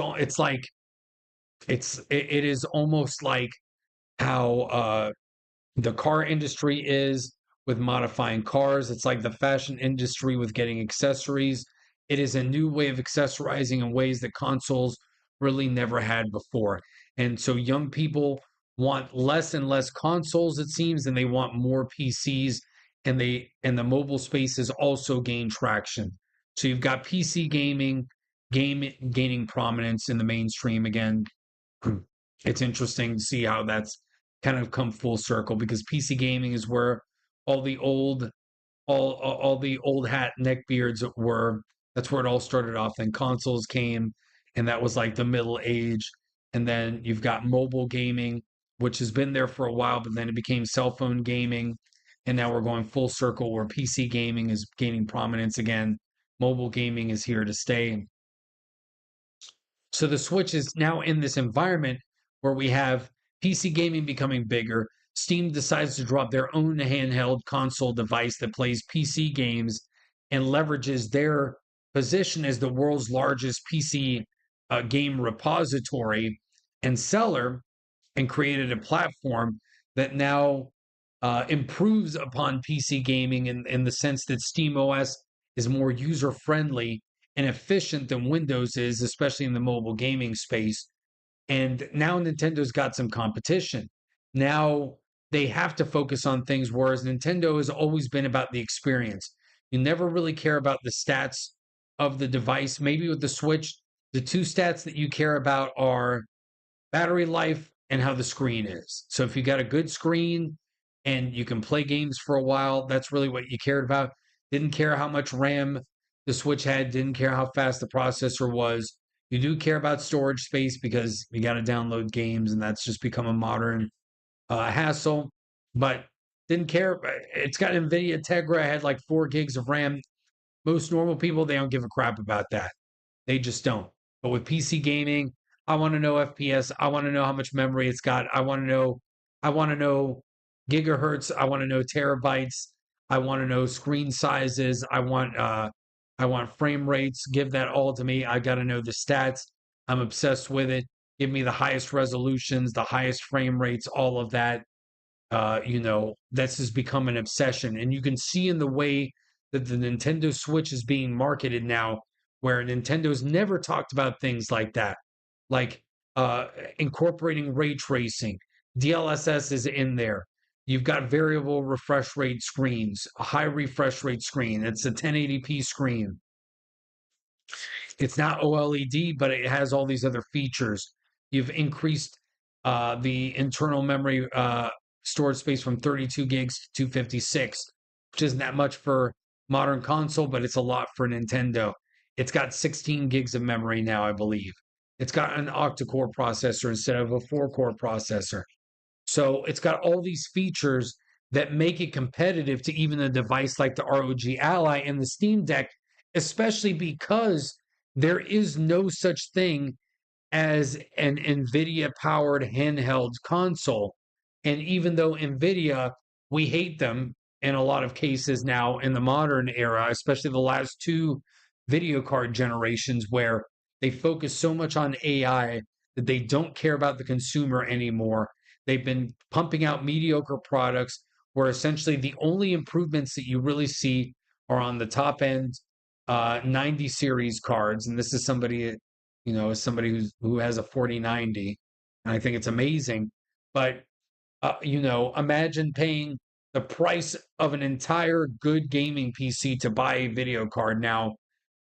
is almost like how the car industry is with modifying cars. It's like the fashion industry with getting accessories. It is a new way of accessorizing in ways that consoles really never had before. And so young people want less and less consoles, it seems, and they want more PCs. And the mobile space has also gained traction. So you've got PC gaining prominence in the mainstream again. It's interesting to see how that's kind of come full circle, because PC gaming is where all the old all the old hat neckbeards were. That's where it all started off. Then consoles came, and that was like the middle age. And then you've got mobile gaming, which has been there for a while, but then it became cell phone gaming. And now we're going full circle where PC gaming is gaining prominence again. Mobile gaming is here to stay. So the Switch is now in this environment where we have PC gaming becoming bigger. Steam decides to drop their own handheld console device that plays PC games and leverages their position as the world's largest PC game repository and seller, and created a platform that now improves upon PC gaming in the sense that Steam OS is more user friendly and efficient than Windows is, especially in the mobile gaming space. And now Nintendo's got some competition. Now they have to focus on things, whereas Nintendo has always been about the experience. You never really care about the stats of the device. Maybe with the Switch, the two stats that you care about are battery life and how the screen is. So if you got a good screen and you can play games for a while, that's really what you cared about. Didn't care how much RAM the Switch had, didn't care how fast the processor was. You do care about storage space because you got to download games, and that's just become a modern hassle. But didn't care. It's got NVIDIA Tegra, had like 4 gigs of RAM. Most normal people, they don't give a crap about that. They just don't. But with PC gaming, I want to know FPS. I want to know how much memory it's got. I want to know gigahertz. I want to know terabytes. I want to know screen sizes. I want frame rates. Give that all to me. I got to know the stats. I'm obsessed with it. Give me the highest resolutions, the highest frame rates, all of that. This has become an obsession. And you can see in the way that the Nintendo Switch is being marketed now, where Nintendo's never talked about things like that, like incorporating ray tracing. DLSS is in there. You've got variable refresh rate screens, a high refresh rate screen. It's a 1080p screen. It's not OLED, but it has all these other features. You've increased the internal memory storage space from 32 gigs to 256, which isn't that much for modern console, but it's a lot for Nintendo. It's got 16 gigs of memory now, I believe. It's got an octa-core processor instead of a 4-core processor. So it's got all these features that make it competitive to even a device like the ROG Ally and the Steam Deck, especially because there is no such thing as an NVIDIA powered handheld console. And even though NVIDIA, we hate them, in a lot of cases now in the modern era, especially the last two video card generations, where they focus so much on AI that they don't care about the consumer anymore. They've been pumping out mediocre products where essentially the only improvements that you really see are on the top end 90 series cards. And this is somebody, as somebody who has a 4090, and I think it's amazing. But imagine paying the price of an entire good gaming PC to buy a video card. Now,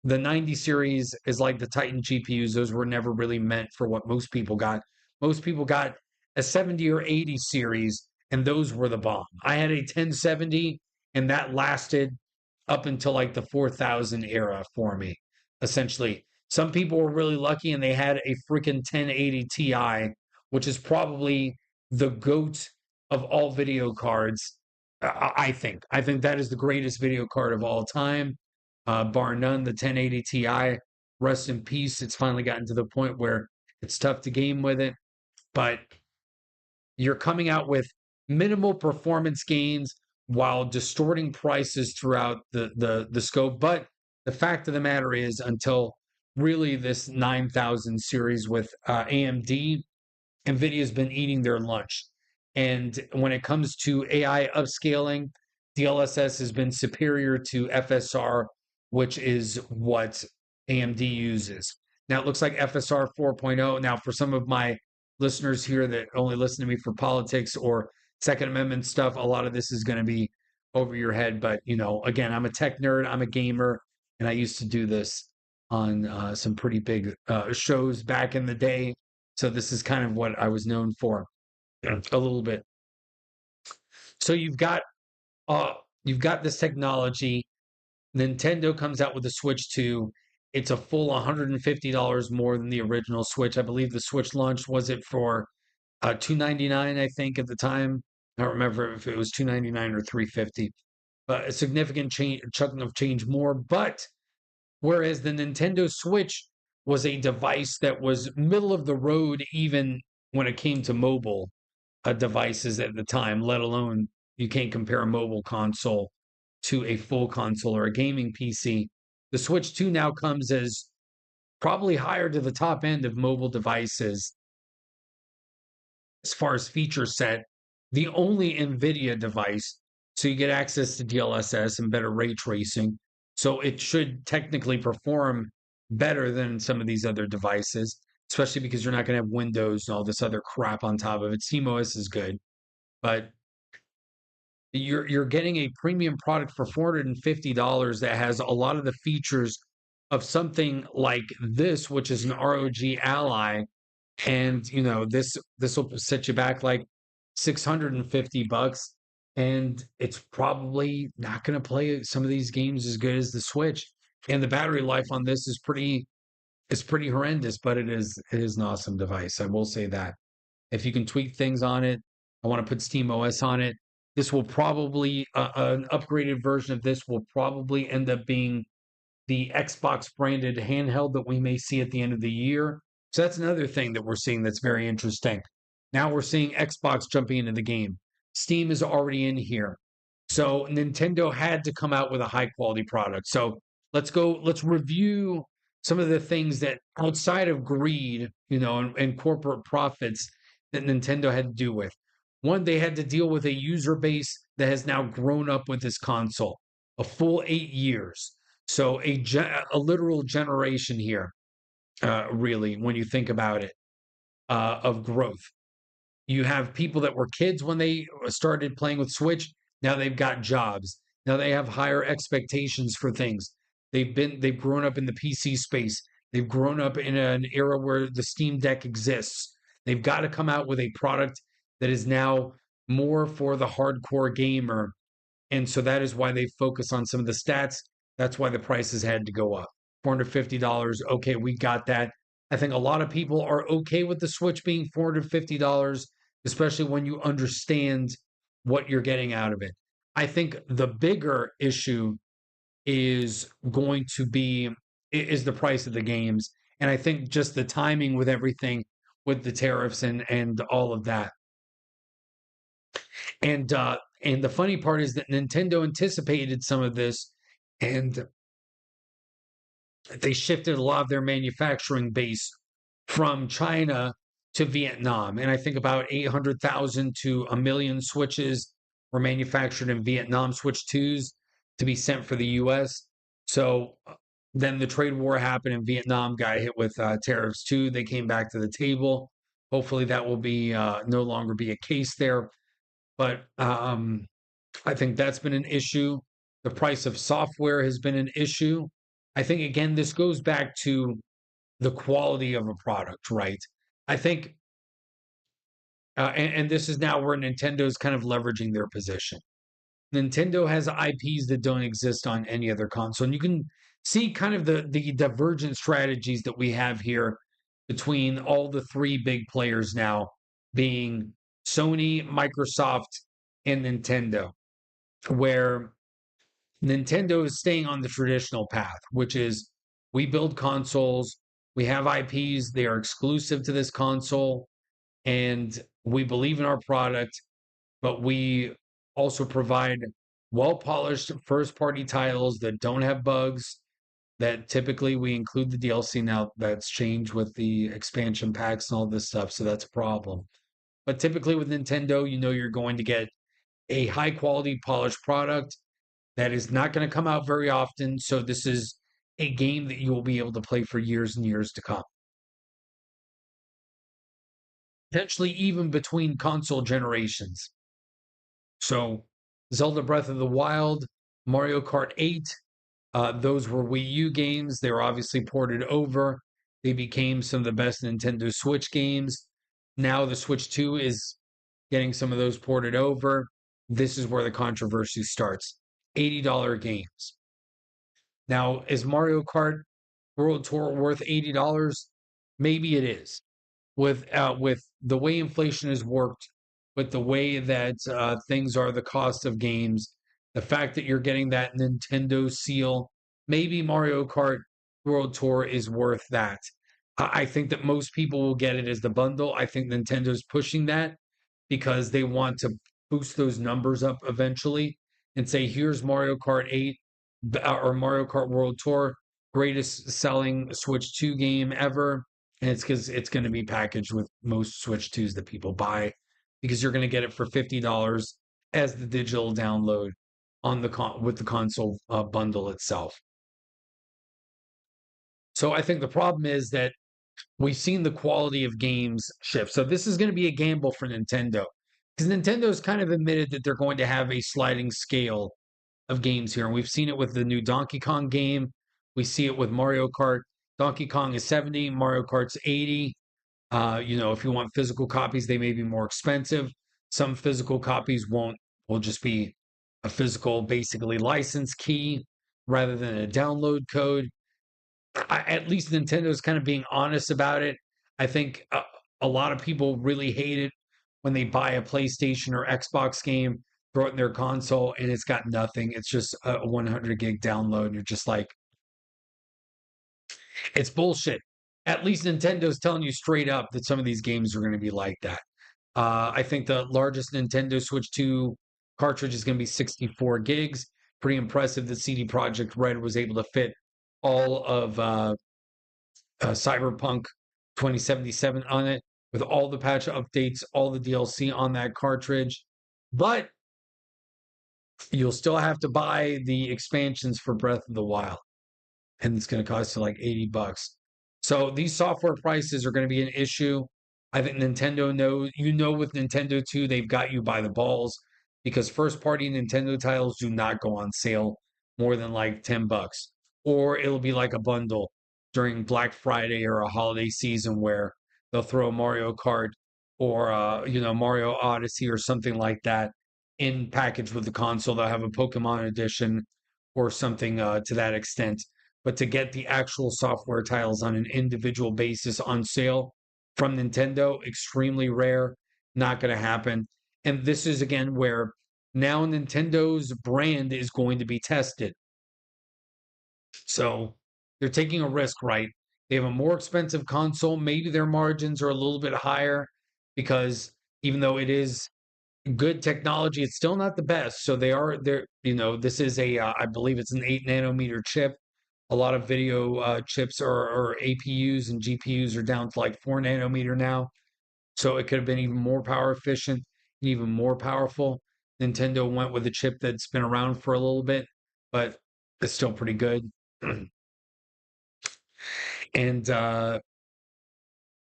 the 90 series is like the Titan GPUs. Those were never really meant for what most people got. Most people got a 70 or 80 series, and those were the bomb. I had a 1070, and that lasted up until like the 4000 era for me, essentially. Some people were really lucky and they had a freaking 1080 Ti, which is probably the GOAT of all video cards. I think. I think that is the greatest video card of all time, bar none. The 1080 Ti, rest in peace. It's finally gotten to the point where it's tough to game with it, but you're coming out with minimal performance gains while distorting prices throughout the scope. But the fact of the matter is, until really this 9000 series with AMD, NVIDIA's been eating their lunch. And when it comes to AI upscaling, DLSS has been superior to FSR, which is what AMD uses. Now it looks like FSR 4.0. Now, for some of my listeners here that only listen to me for politics or Second Amendment stuff, a lot of this is going to be over your head. But, again, I'm a tech nerd, I'm a gamer, and I used to do this on some pretty big shows back in the day. So this is kind of what I was known for a little bit. So uh you've got this technology. Nintendo comes out with the Switch 2. It's a full $150 more than the original Switch. I believe the Switch launch was it for $299, I think, at the time. I don't remember if it was $299 or $350. But a significant chunk of change more. But whereas the Nintendo Switch was a device that was middle of the road, even when it came to mobile devices at the time, let alone you can't compare a mobile console to a full console or a gaming PC. The Switch 2 now comes as probably higher to the top end of mobile devices as far as feature set, the only NVIDIA device. So you get access to DLSS and better ray tracing. So it should technically perform better than some of these other devices, especially because you're not going to have Windows and all this other crap on top of it. SteamOS is good, but you're getting a premium product for $450 that has a lot of the features of something like this, which is an ROG Ally. And this will set you back like $650, and it's probably not going to play some of these games as good as the Switch. And the battery life on this is pretty horrendous, but it is an awesome device. I will say that. If you can tweak things on it, I want to put SteamOS on it. This will probably an upgraded version of this will probably end up being the Xbox branded handheld that we may see at the end of the year. So that's another thing that we're seeing that's very interesting. Now we're seeing Xbox jumping into the game. Steam is already in here. So Nintendo had to come out with a high quality product. So let's review some of the things that outside of greed, and corporate profits that Nintendo had to do with. One, they had to deal with a user base that has now grown up with this console, a full 8 years. So a literal generation here, really, when you think about it, of growth. You have people that were kids when they started playing with Switch. Now they've got jobs. Now they have higher expectations for things. They've grown up in the PC space. They've grown up in an era where the Steam Deck exists. They've got to come out with a product that is now more for the hardcore gamer. And so that is why they focus on some of the stats. That's why the prices had to go up. $450. Okay, we got that. I think a lot of people are okay with the Switch being $450, especially when you understand what you're getting out of it. I think the bigger issue is going to be is the price of the games. And I think just the timing with everything with the tariffs and all of that. And And the funny part is that Nintendo anticipated some of this, and they shifted a lot of their manufacturing base from China to Vietnam. And I think about 800,000 to a million Switches were manufactured in Vietnam, Switch 2s, to be sent for the US. So then the trade war happened, and Vietnam got hit with tariffs too. They came back to the table. Hopefully, that will be no longer be a case there. But I think that's been an issue. The price of software has been an issue. I think, again, this goes back to the quality of a product, right? I think, and this is now where Nintendo's kind of leveraging their position. Nintendo has IPs that don't exist on any other console. And you can see kind of the divergent strategies that we have here between all the three big players now, being Sony, Microsoft, and Nintendo, where Nintendo is staying on the traditional path, which is we build consoles, we have IPs, they are exclusive to this console, and we believe in our product, but we also provide well polished first party titles that don't have bugs. That typically we include the DLC. Now that's changed with the expansion packs and all this stuff, so that's a problem. But typically with Nintendo, you know you're going to get a high quality polished product that is not going to come out very often. So this is a game that you will be able to play for years and years to come. Potentially even between console generations. So Zelda Breath of the Wild, Mario Kart 8, those were Wii U games. They were obviously ported over. They became some of the best Nintendo Switch games. Now the Switch 2 is getting some of those ported over. This is where the controversy starts. $80 games. Now, is Mario Kart World Tour worth $80? Maybe it is. With the way inflation has worked, with the way that things are, the cost of games, the fact that you're getting that Nintendo seal, maybe Mario Kart World Tour is worth that. I think that most people will get it as the bundle. I think Nintendo's pushing that because they want to boost those numbers up eventually and say, here's Mario Kart 8 or Mario Kart World Tour, greatest selling Switch 2 game ever. And it's because it's going to be packaged with most Switch 2s that people buy because you're going to get it for $50 as the digital download on the with the console bundle itself. So I think the problem is that we've seen the quality of games shift. So this is going to be a gamble for Nintendo because Nintendo's kind of admitted that they're going to have a sliding scale of games here. And we've seen it with the new Donkey Kong game. We see it with Mario Kart. Donkey Kong is 70, Mario Kart's 80. If you want physical copies, they may be more expensive. Some physical copies will just be a physical, basically license key rather than a download code. At least Nintendo's kind of being honest about it. I think a lot of people really hate it when they buy a PlayStation or Xbox game, throw it in their console, and it's got nothing. It's just a 100 gig download. And you're just like, it's bullshit. At least Nintendo's telling you straight up that some of these games are going to be like that. I think the largest Nintendo Switch 2 cartridge is going to be 64 gigs. Pretty impressive that CD Projekt Red was able to fit all of Cyberpunk 2077 on it with all the patch updates, all the DLC on that cartridge. But you'll still have to buy the expansions for Breath of the Wild, and it's going to cost you like $80. So these software prices are going to be an issue. I think Nintendo knows, with Nintendo too, they've got you by the balls because first party Nintendo titles do not go on sale more than like $10, or it'll be like a bundle during Black Friday or a holiday season where they'll throw Mario Kart or Mario Odyssey or something like that in package with the console. They'll have a Pokemon edition or something to that extent. But to get the actual software titles on an individual basis on sale from Nintendo, extremely rare, not going to happen. And this is again where now Nintendo's brand is going to be tested. So they're taking a risk, right? They have a more expensive console. Maybe their margins are a little bit higher because even though it is good technology. It's still not the best. So they're, this is I believe it's an 8 nanometer chip. A lot of video chips or APUs and GPUs are down to like 4 nanometer now. So it could have been even more power efficient and even more powerful. Nintendo went with a chip that's been around for a little bit, but it's still pretty good. And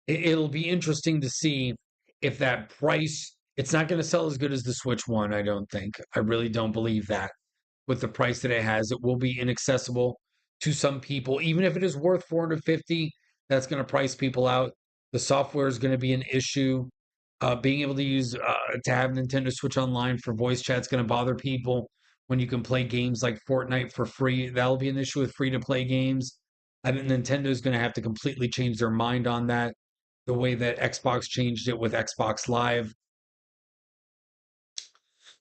it'll be interesting to see if that price, it's not going to sell as good as the Switch One, I don't think. I really don't believe that. With the price that it has, it will be inaccessible to some people. Even if it is worth 450, that's going to price people out. The software is going to be an issue. Being able to use to have Nintendo Switch Online for voice chat is going to bother people when you can play games like Fortnite for free. That'll be an issue with free to play games. I think Nintendo is going to have to completely change their mind on that, the way that Xbox changed it with Xbox Live.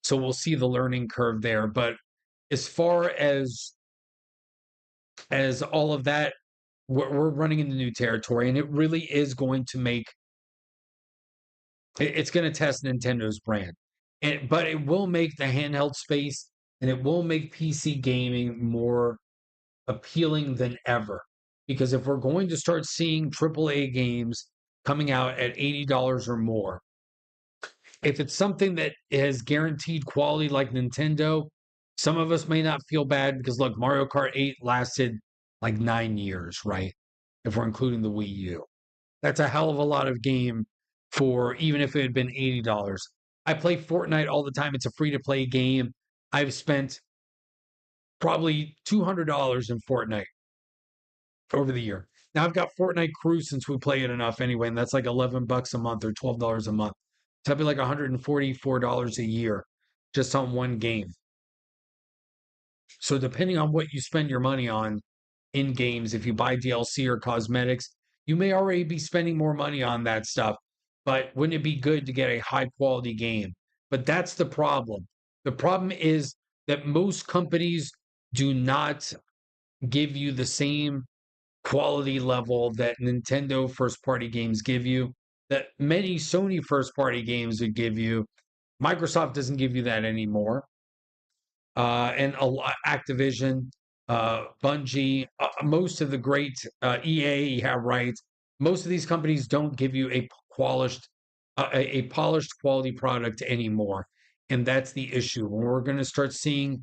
So we'll see the learning curve there. But as far as all of that, we're running into new territory, and it really is going to make it's going to test Nintendo's brand, but it will make the handheld space and it will make PC gaming more appealing than ever. Because if we're going to start seeing AAA games coming out at $80 or more, if it's something that has guaranteed quality like Nintendo, some of us may not feel bad because look, Mario Kart 8 lasted like 9 years, right? If we're including the Wii U. That's a hell of a lot of game for even if it had been $80. I play Fortnite all the time. It's a free to play game. I've spent probably $200 in Fortnite over the year. Now I've got Fortnite Crew since we play it enough anyway, and that's like $11 a month or $12 a month. So that'd be like $144 a year just on one game. So depending on what you spend your money on in games, if you buy DLC or cosmetics, you may already be spending more money on that stuff. But wouldn't it be good to get a high quality game? But that's the problem. The problem is that most companies do not give you the same quality level that Nintendo first party games give you, that many Sony first party games would give you. Microsoft doesn't give you that anymore. And a lot, Activision, Bungie, most of the great EA, yeah, right. Most of these companies don't give you a polished quality product anymore, and that's the issue. When we're going to start seeing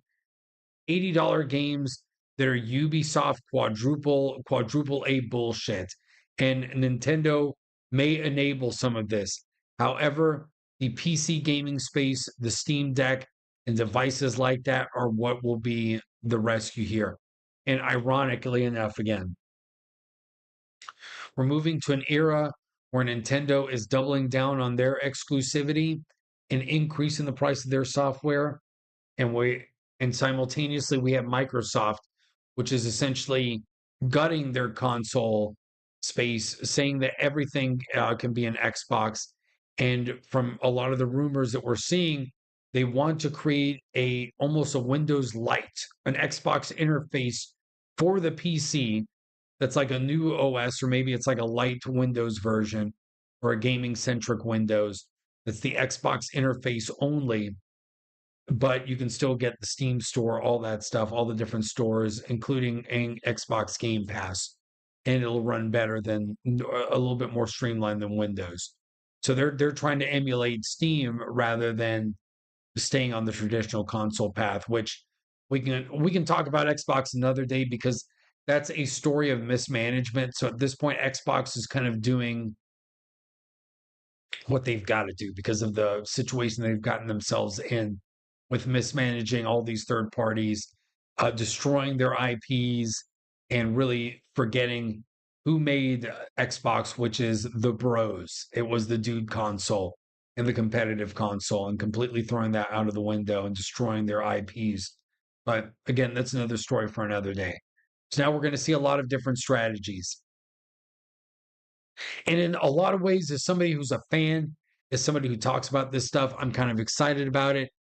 $80 games that are Ubisoft quadruple A bullshit. And Nintendo may enable some of this. However, the PC gaming space, the Steam Deck, and devices like that are what will be the rescue here. And ironically enough, again, we're moving to an era where Nintendo is doubling down on their exclusivity and increasing the price of their software, and simultaneously we have Microsoft, which is essentially gutting their console space, saying that everything can be an Xbox. And from a lot of the rumors that we're seeing, they want to create almost a Windows Lite, an Xbox interface for the PC that's like a new OS, or maybe it's like a light Windows version or a gaming centric Windows that's the Xbox interface only, but you can still get the Steam store, all that stuff, all the different stores, including an Xbox Game Pass, and it'll run better than a little bit more streamlined than Windows. So they're trying to emulate Steam rather than staying on the traditional console path, which we can talk about Xbox another day because that's a story of mismanagement. So at this point, Xbox is kind of doing what they've got to do because of the situation they've gotten themselves in with mismanaging all these third parties, destroying their IPs, and really forgetting who made Xbox, which is the bros. It was the dude console and the competitive console, and completely throwing that out of the window and destroying their IPs. But again, that's another story for another day. So now we're going to see a lot of different strategies. And in a lot of ways, as somebody who's a fan, as somebody who talks about this stuff, I'm kind of excited about it.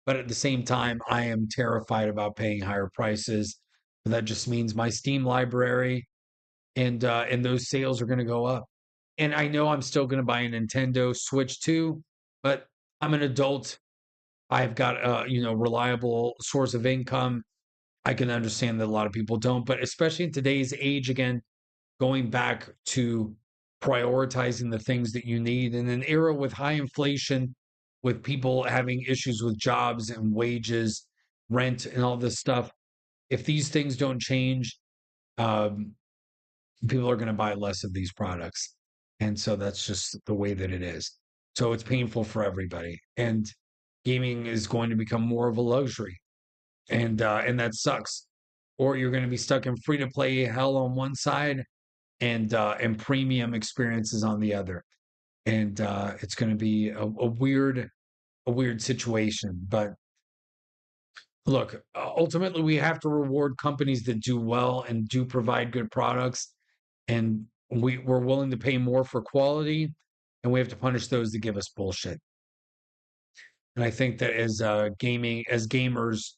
But at the same time, I am terrified about paying higher prices. And that just means my Steam library and those sales are going to go up. And I know I'm still going to buy a Nintendo Switch 2, but I'm an adult. I've got a, reliable source of income. I can understand that a lot of people don't, but especially in today's age, again, going back to prioritizing the things that you need in an era with high inflation, with people having issues with jobs and wages, rent, and all this stuff. If these things don't change, um, people are going to buy less of these products. And so that's just the way that it is. So it's painful for everybody. And gaming is going to become more of a luxury. And that sucks. Or you're going to be stuck in free to play hell on one side and premium experiences on the other. And it's going to be a weird situation. But look, ultimately, we have to reward companies that do well and do provide good products, and we're willing to pay more for quality, and we have to punish those that give us bullshit. And I think that as gamers,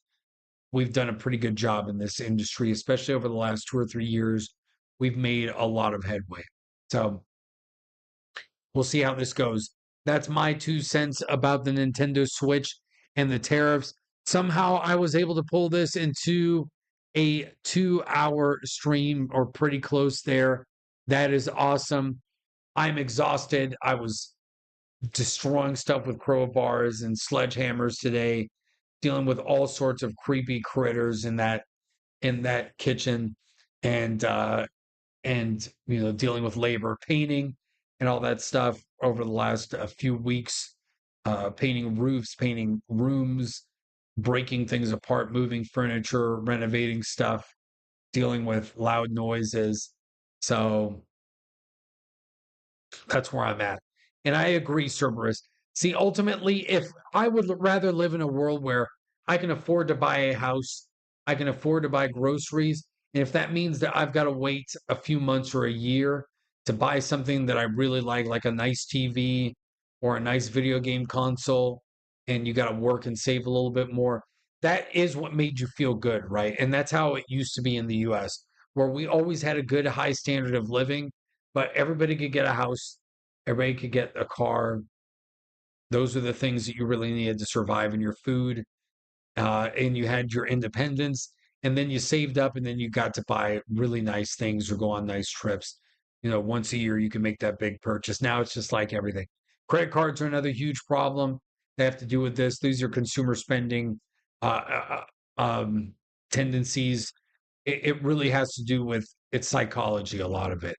we've done a pretty good job in this industry, especially over the last 2 or 3 years. We've made a lot of headway. So we'll see how this goes. That's my 2 cents about the Nintendo Switch and the tariffs. Somehow I was able to pull this into a 2 hour stream or pretty close there. That is awesome. I'm exhausted. I was destroying stuff with crowbars and sledgehammers today, dealing with all sorts of creepy critters in that kitchen. And dealing with labor painting and all that stuff over the last few weeks, painting roofs, painting rooms, breaking things apart, moving furniture, renovating stuff, dealing with loud noises. So that's where I'm at. And I agree, Cerberus. See, ultimately, if I would rather live in a world where I can afford to buy a house, I can afford to buy groceries, and if that means that I've got to wait a few months or a year to buy something that I really like a nice TV or a nice video game console, and you got to work and save a little bit more, that is what made you feel good, right? And that's how it used to be in the US, where we always had a good high standard of living, but everybody could get a house, everybody could get a car. Those are the things that you really needed to survive in your food. And you had your independence, and then you saved up, and then you got to buy really nice things or go on nice trips. Once a year you can make that big purchase. Now it's just like everything. Credit cards are another huge problem. They have to do with this. These are consumer spending tendencies. It really has to do with its psychology, a lot of it.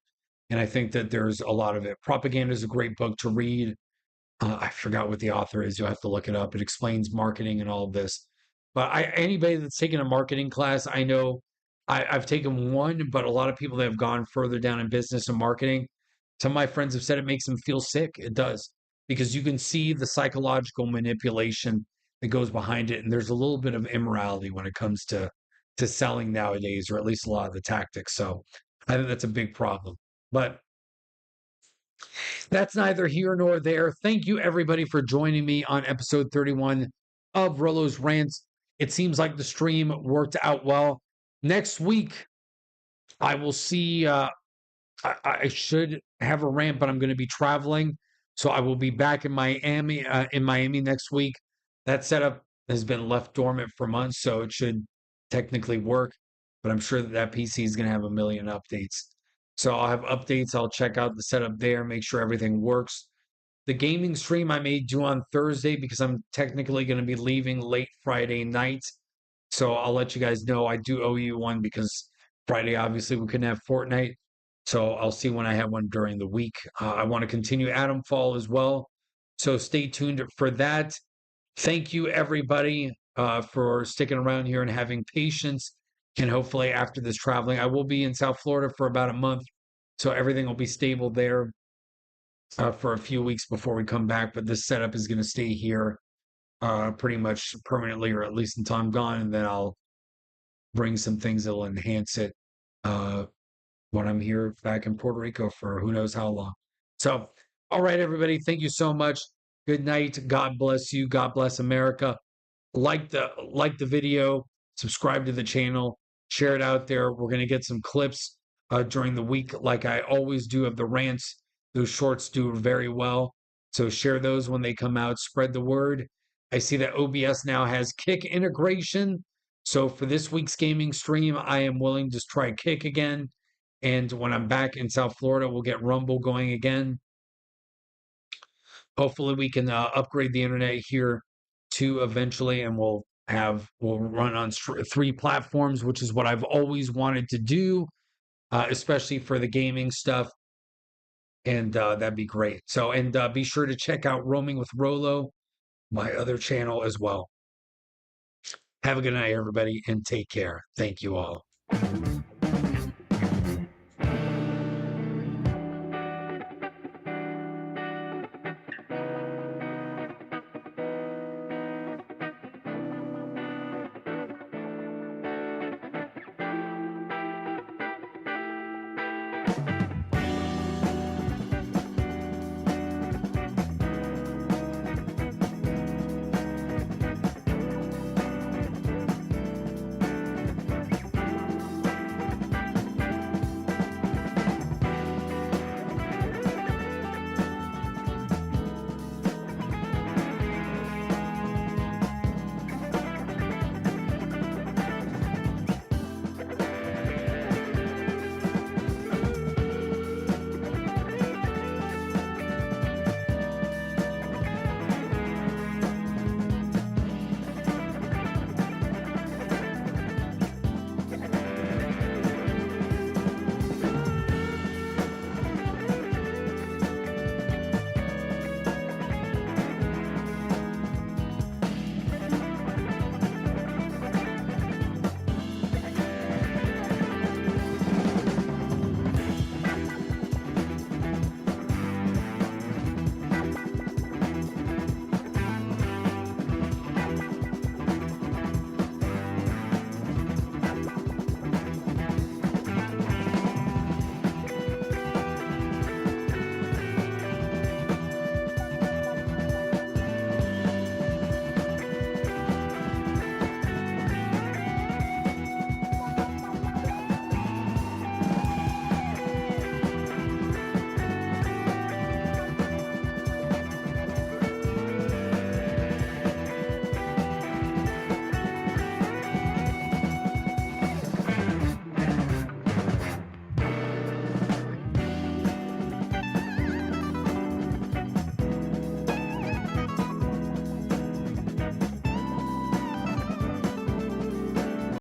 And I think that there's a lot of it. Propaganda is a great book to read. I forgot what the author is. You'll have to look it up. It explains marketing and all of this. But anybody that's taken a marketing class, I know I've taken one, but a lot of people that have gone further down in business and marketing, some of my friends have said it makes them feel sick. It does, because you can see the psychological manipulation that goes behind it, and there's a little bit of immorality when it comes to selling nowadays, or at least a lot of the tactics. So I think that's a big problem. But that's neither here nor there. Thank you, everybody, for joining me on episode 31 of Rolo's Rants. It seems like the stream worked out well. Next week, I will see. I should have a rant, but I'm going to be traveling, so I will be back in Miami. In Miami next week. That setup has been left dormant for months, so it should technically work. But I'm sure that PC is going to have a million updates. So I'll have updates. I'll check out the setup there, make sure everything works. The gaming stream I may do on Thursday because I'm technically going to be leaving late Friday night. So I'll let you guys know I do owe you one, because Friday, obviously, we couldn't have Fortnite. So I'll see when I have one during the week. I want to continue Atom Fall as well. So stay tuned for that. Thank you, everybody, for sticking around here and having patience. And hopefully, after this traveling, I will be in South Florida for about a month. So everything will be stable there for a few weeks before we come back. But this setup is going to stay here pretty much permanently, or at least until I'm gone. And then I'll bring some things that will enhance it uh, when I'm here back in Puerto Rico for who knows how long. So, all right, everybody, thank you so much. Good night. God bless you. God bless America. Like the video, subscribe to the channel, share it out there. We're going to get some clips during the week, like I always do, of the rants. Those shorts do very well. So share those when they come out. Spread the word. I see that OBS now has Kick integration. So for this week's gaming stream, I am willing to try Kick again. And when I'm back in South Florida, we'll get Rumble going again. Hopefully, we can upgrade the internet here too eventually, and we'll run on 3 platforms, which is what I've always wanted to do, especially for the gaming stuff. And that'd be great. So, and be sure to check out Roaming with Rolo, my other channel as well. Have a good night, everybody, and take care. Thank you all.